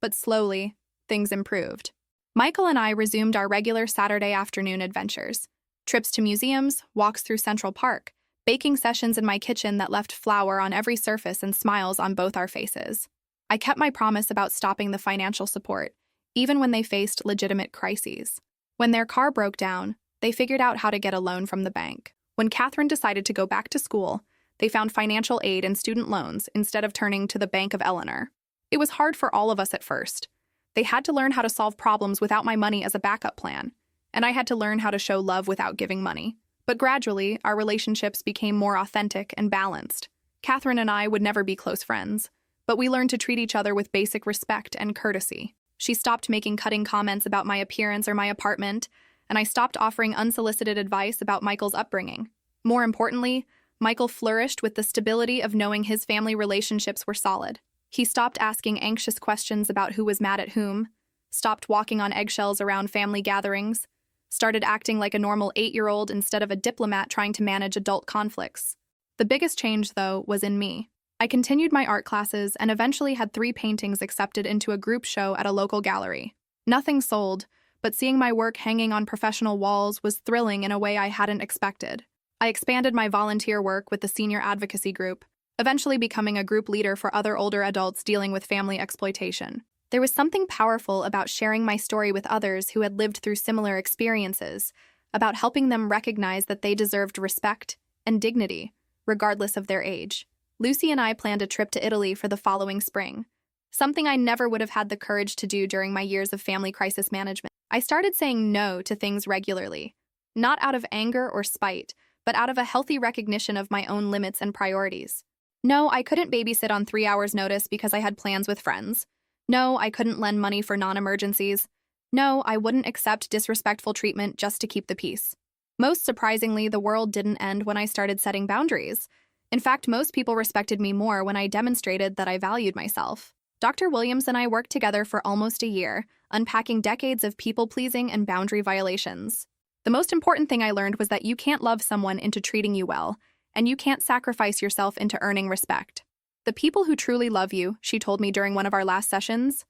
S1: But slowly, things improved. Michael and I resumed our regular Saturday afternoon adventures. Trips to museums, walks through Central Park, baking sessions in my kitchen that left flour on every surface and smiles on both our faces. I kept my promise about stopping the financial support, even when they faced legitimate crises. When their car broke down, they figured out how to get a loan from the bank. When Catherine decided to go back to school, they found financial aid and student loans instead of turning to the Bank of Eleanor. It was hard for all of us at first. They had to learn how to solve problems without my money as a backup plan, and I had to learn how to show love without giving money. But gradually, our relationships became more authentic and balanced. Catherine and I would never be close friends, but we learned to treat each other with basic respect and courtesy. She stopped making cutting comments about my appearance or my apartment, and I stopped offering unsolicited advice about Michael's upbringing. More importantly, Michael flourished with the stability of knowing his family relationships were solid. He stopped asking anxious questions about who was mad at whom, stopped walking on eggshells around family gatherings, started acting like a normal 8-year-old instead of a diplomat trying to manage adult conflicts. The biggest change, though, was in me. I continued my art classes and eventually had 3 paintings accepted into a group show at a local gallery. Nothing sold, but seeing my work hanging on professional walls was thrilling in a way I hadn't expected. I expanded my volunteer work with the senior advocacy group, eventually becoming a group leader for other older adults dealing with family exploitation. There was something powerful about sharing my story with others who had lived through similar experiences, about helping them recognize that they deserved respect and dignity, regardless of their age. Lucy and I planned a trip to Italy for the following spring, something I never would have had the courage to do during my years of family crisis management. I started saying no to things regularly, not out of anger or spite, but out of a healthy recognition of my own limits and priorities. No, I couldn't babysit on 3 hours' notice because I had plans with friends. No, I couldn't lend money for non-emergencies. No, I wouldn't accept disrespectful treatment just to keep the peace. Most surprisingly, the world didn't end when I started setting boundaries. In fact, most people respected me more when I demonstrated that I valued myself. Dr. Williams and I worked together for almost a year, unpacking decades of people-pleasing and boundary violations. The most important thing I learned was that you can't love someone into treating you well, and you can't sacrifice yourself into earning respect. The people who truly love you, she told me during one of our last sessions,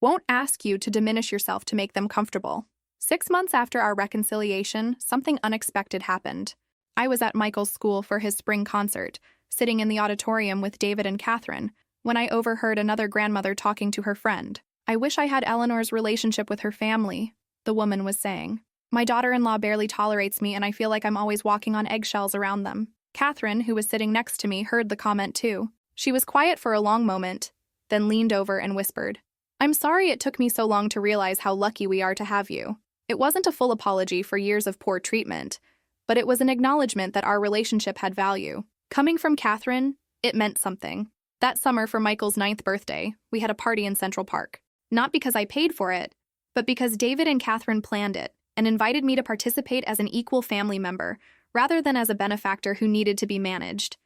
S1: won't ask you to diminish yourself to make them comfortable. 6 months after our reconciliation, something unexpected happened. I was at Michael's school for his spring concert, sitting in the auditorium with David and Catherine, when I overheard another grandmother talking to her friend. I wish I had Eleanor's relationship with her family, the woman was saying. My daughter-in-law barely tolerates me, and I feel like I'm always walking on eggshells around them. Catherine, who was sitting next to me, heard the comment too. She was quiet for a long moment, then leaned over and whispered, I'm sorry it took me so long to realize how lucky we are to have you. It wasn't a full apology for years of poor treatment, but it was an acknowledgement that our relationship had value. Coming from Catherine, it meant something. That summer for Michael's 9th birthday, we had a party in Central Park. Not because I paid for it, but because David and Catherine planned it and invited me to participate as an equal family member, rather than as a benefactor who needed to be managed.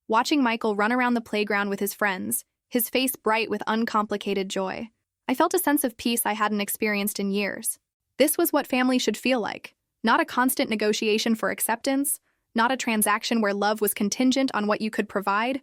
S1: Watching Michael run around the playground with his friends, his face bright with uncomplicated joy, I felt a sense of peace I hadn't experienced in years. This was what family should feel like, not a constant negotiation for acceptance, not a transaction where love was contingent on what you could provide,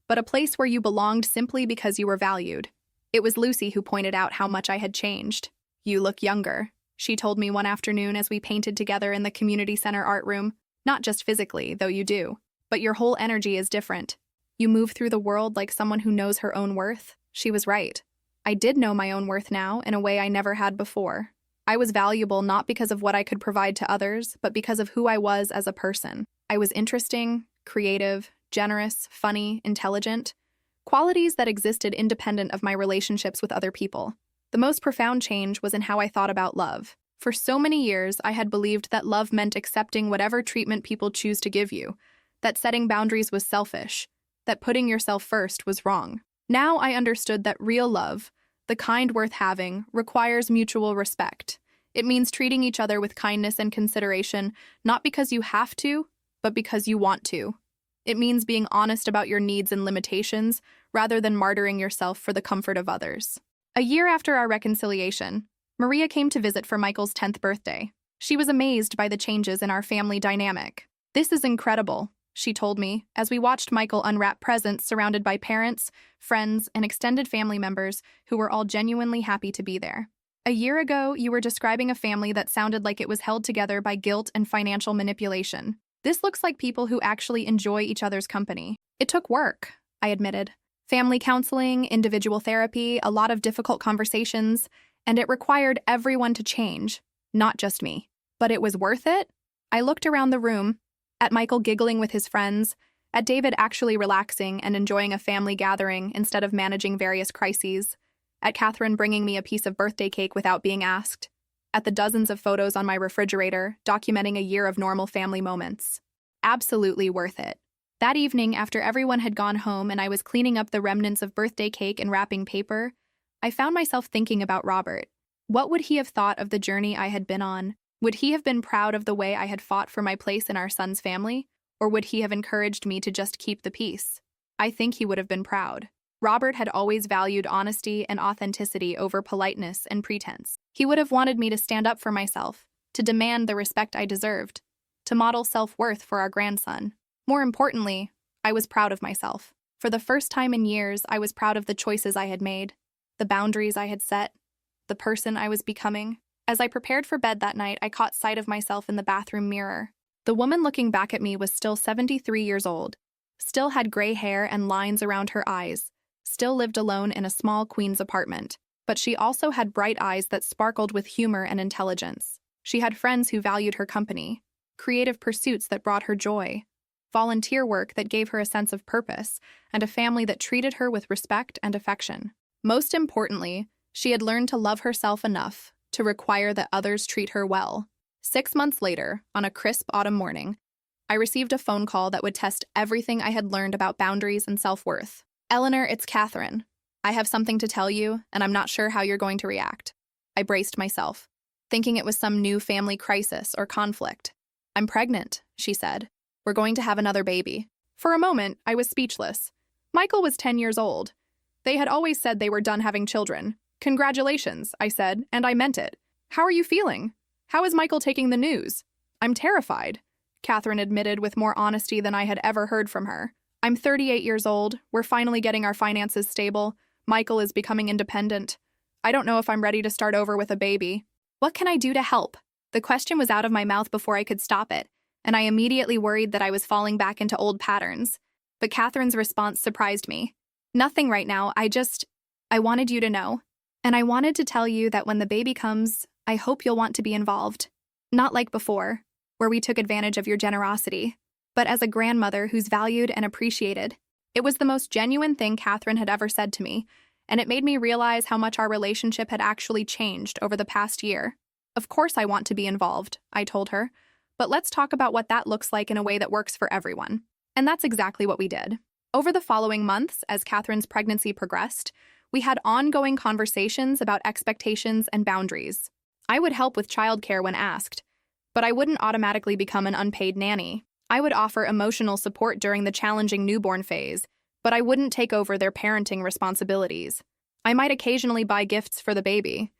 S1: but a place where you belonged simply because you were valued. It was Lucy who pointed out how much I had changed. "You look younger," she told me one afternoon as we painted together in the community center art room. "Not just physically, though you do, but your whole energy is different. You move through the world like someone who knows her own worth." She was right. I did know my own worth now in a way I never had before. I was valuable not because of what I could provide to others, but because of who I was as a person. I was interesting, creative, generous, funny, intelligent, qualities that existed independent of my relationships with other people. The most profound change was in how I thought about love. For so many years, I had believed that love meant accepting whatever treatment people choose to give you, that setting boundaries was selfish, that putting yourself first was wrong. Now I understood that real love, the kind worth having, requires mutual respect. It means treating each other with kindness and consideration, not because you have to, but because you want to. It means being honest about your needs and limitations, rather than martyring yourself for the comfort of others. A year after our reconciliation, Maria came to visit for Michael's 10th birthday. She was amazed by the changes in our family dynamic. "This is incredible," she told me, as we watched Michael unwrap presents surrounded by parents, friends, and extended family members who were all genuinely happy to be there. "A year ago, you were describing a family that sounded like it was held together by guilt and financial manipulation. This looks like people who actually enjoy each other's company." "It took work," I admitted. "Family counseling, individual therapy, a lot of difficult conversations, and it required everyone to change, not just me. But it was worth it?" I looked around the room, at Michael giggling with his friends, at David actually relaxing and enjoying a family gathering instead of managing various crises, at Catherine bringing me a piece of birthday cake without being asked, at the dozens of photos on my refrigerator documenting a year of normal family moments. Absolutely worth it. That evening, after everyone had gone home and I was cleaning up the remnants of birthday cake and wrapping paper, I found myself thinking about Robert. What would he have thought of the journey I had been on? Would he have been proud of the way I had fought for my place in our son's family? Or would he have encouraged me to just keep the peace? I think he would have been proud. Robert had always valued honesty and authenticity over politeness and pretense. He would have wanted me to stand up for myself, to demand the respect I deserved, to model self-worth for our grandson. More importantly, I was proud of myself. For the first time in years, I was proud of the choices I had made, the boundaries I had set, the person I was becoming. As I prepared for bed that night, I caught sight of myself in the bathroom mirror. The woman looking back at me was still 73 years old, still had gray hair and lines around her eyes, still lived alone in a small Queens apartment. But she also had bright eyes that sparkled with humor and intelligence. She had friends who valued her company, creative pursuits that brought her joy, volunteer work that gave her a sense of purpose, and a family that treated her with respect and affection. Most importantly, she had learned to love herself enough to require that others treat her well. 6 months later, on a crisp autumn morning, I received a phone call that would test everything I had learned about boundaries and self-worth. "Eleanor, it's Catherine. I have something to tell you, and I'm not sure how you're going to react." I braced myself, thinking it was some new family crisis or conflict. "I'm pregnant," she said. "We're going to have another baby." For a moment, I was speechless. Michael was 10 years old. They had always said they were done having children. "Congratulations," I said, and I meant it. "How are you feeling? How is Michael taking the news?" "I'm terrified," Catherine admitted with more honesty than I had ever heard from her. "I'm 38 years old. We're finally getting our finances stable. Michael is becoming independent. I don't know if I'm ready to start over with a baby. What can I do to help?" The question was out of my mouth before I could stop it, and I immediately worried that I was falling back into old patterns. But Catherine's response surprised me. "Nothing right now. I wanted you to know. And I wanted to tell you that when the baby comes, I hope you'll want to be involved. Not like before, where we took advantage of your generosity, but as a grandmother who's valued and appreciated." It was the most genuine thing Catherine had ever said to me, and it made me realize how much our relationship had actually changed over the past year. "Of course I want to be involved," I told her, "but let's talk about what that looks like in a way that works for everyone." And that's exactly what we did. Over the following months, as Catherine's pregnancy progressed, we had ongoing conversations about expectations and boundaries. I would help with childcare when asked, but I wouldn't automatically become an unpaid nanny. I would offer emotional support during the challenging newborn phase, but I wouldn't take over their parenting responsibilities. I might occasionally buy gifts for the baby,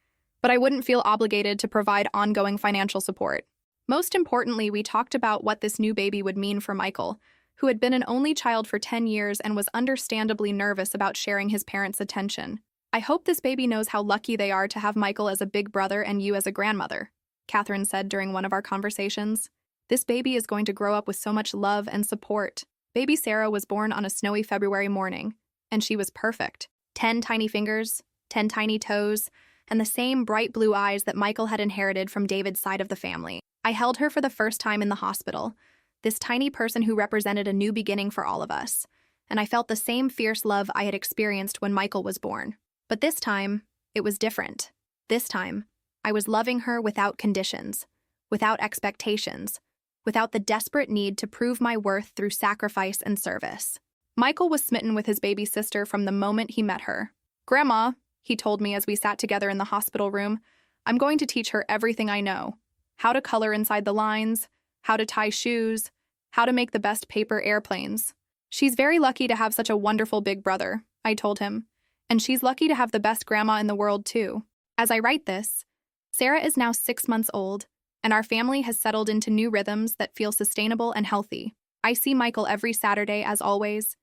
S1: but I wouldn't feel obligated to provide ongoing financial support. Most importantly, we talked about what this new baby would mean for Michael, who had been an only child for 10 years and was understandably nervous about sharing his parents' attention. "I hope this baby knows how lucky they are to have Michael as a big brother and you as a grandmother," Catherine said during one of our conversations. "This baby is going to grow up with so much love and support." Baby Sarah was born on a snowy February morning, and she was perfect. 10 tiny fingers, 10 tiny toes, and the same bright blue eyes that Michael had inherited from David's side of the family. I held her for the first time in the hospital, this tiny person who represented a new beginning for all of us, and I felt the same fierce love I had experienced when Michael was born. But this time, it was different. This time, I was loving her without conditions, without expectations, without the desperate need to prove my worth through sacrifice and service. Michael was smitten with his baby sister from the moment he met her. "Grandma," he told me as we sat together in the hospital room, "I'm going to teach her everything I know. How to color inside the lines, how to tie shoes, how to make the best paper airplanes. She's very lucky to have such a wonderful big brother," I told him, "and she's lucky to have the best grandma in the world, too." As I write this, Sarah is now 6 months old, and our family has settled into new rhythms that feel sustainable and healthy. I see Michael every Saturday, as always,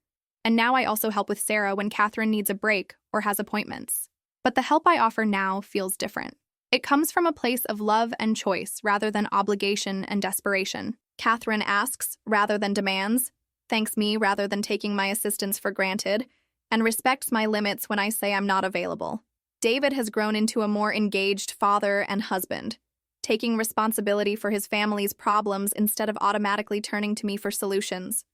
S1: and now I also help with Sarah when Catherine needs a break or has appointments. But the help I offer now feels different. It comes from a place of love and choice rather than obligation and desperation. Catherine asks rather than demands, thanks me rather than taking my assistance for granted, and respects my limits when I say I'm not available. David has grown into a more engaged father and husband, taking responsibility for his family's problems instead of automatically turning to me for solutions.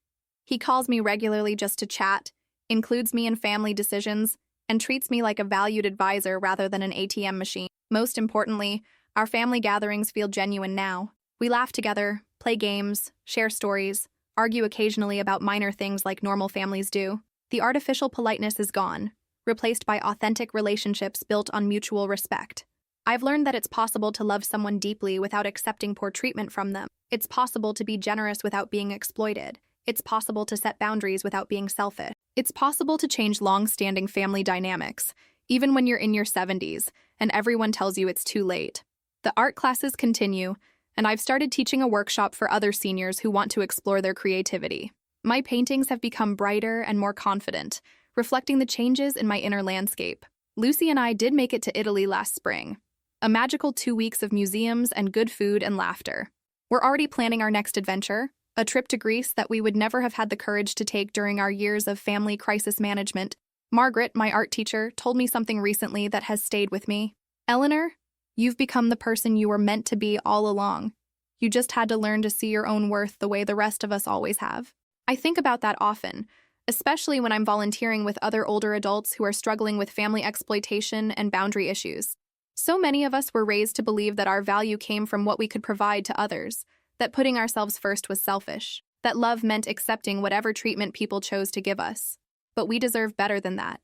S1: He calls me regularly just to chat, includes me in family decisions, and treats me like a valued advisor rather than an ATM machine. Most importantly, our family gatherings feel genuine now. We laugh together, play games, share stories, argue occasionally about minor things like normal families do. The artificial politeness is gone, replaced by authentic relationships built on mutual respect. I've learned that it's possible to love someone deeply without accepting poor treatment from them. It's possible to be generous without being exploited. It's possible to set boundaries without being selfish. It's possible to change long-standing family dynamics, even when you're in your 70s, and everyone tells you it's too late. The art classes continue, and I've started teaching a workshop for other seniors who want to explore their creativity. My paintings have become brighter and more confident, reflecting the changes in my inner landscape. Lucy and I did make it to Italy last spring. A magical 2 weeks of museums and good food and laughter. We're already planning our next adventure, a trip to Greece that we would never have had the courage to take during our years of family crisis management. Margaret, my art teacher, told me something recently that has stayed with me. "Eleanor, you've become the person you were meant to be all along. You just had to learn to see your own worth the way the rest of us always have." I think about that often, especially when I'm volunteering with other older adults who are struggling with family exploitation and boundary issues. So many of us were raised to believe that our value came from what we could provide to others, that putting ourselves first was selfish, that love meant accepting whatever treatment people chose to give us. But we deserve better than that.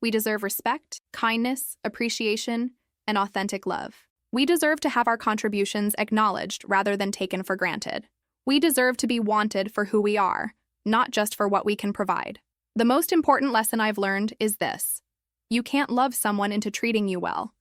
S1: We deserve respect, kindness, appreciation, and authentic love. We deserve to have our contributions acknowledged rather than taken for granted. We deserve to be wanted for who we are, not just for what we can provide. The most important lesson I've learned is this: you can't love someone into treating you well,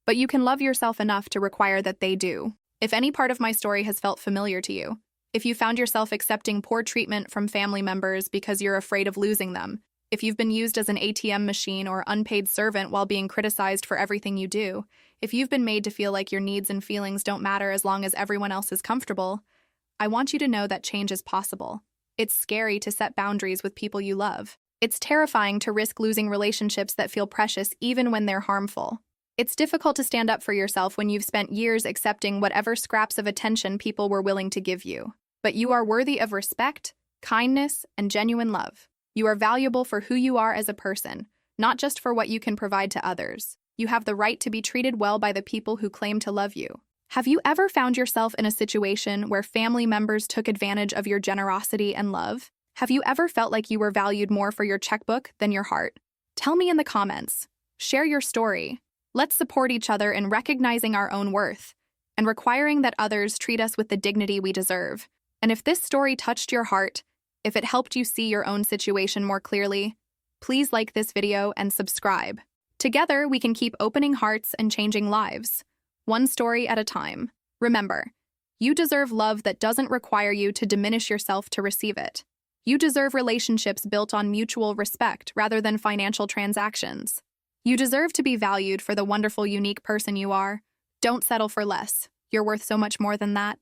S1: but you can love yourself enough to require that they do. If any part of my story has felt familiar to you, if you found yourself accepting poor treatment from family members because you're afraid of losing them, if you've been used as an ATM machine or unpaid servant while being criticized for everything you do, if you've been made to feel like your needs and feelings don't matter as long as everyone else is comfortable, I want you to know that change is possible. It's scary to set boundaries with people you love. It's terrifying to risk losing relationships that feel precious even when they're harmful. It's difficult to stand up for yourself when you've spent years accepting whatever scraps of attention people were willing to give you. But you are worthy of respect, kindness, and genuine love. You are valuable for who you are as a person, not just for what you can provide to others. You have the right to be treated well by the people who claim to love you. Have you ever found yourself in a situation where family members took advantage of your generosity and love? Have you ever felt like you were valued more for your checkbook than your heart? Tell me in the comments. Share your story. Let's support each other in recognizing our own worth and requiring that others treat us with the dignity we deserve. And if this story touched your heart, if it helped you see your own situation more clearly, please like this video and subscribe. Together, we can keep opening hearts and changing lives, one story at a time. Remember, you deserve love that doesn't require you to diminish yourself to receive it. You deserve relationships built on mutual respect rather than financial transactions. You deserve to be valued for the wonderful, unique person you are. Don't settle for less. You're worth so much more than that.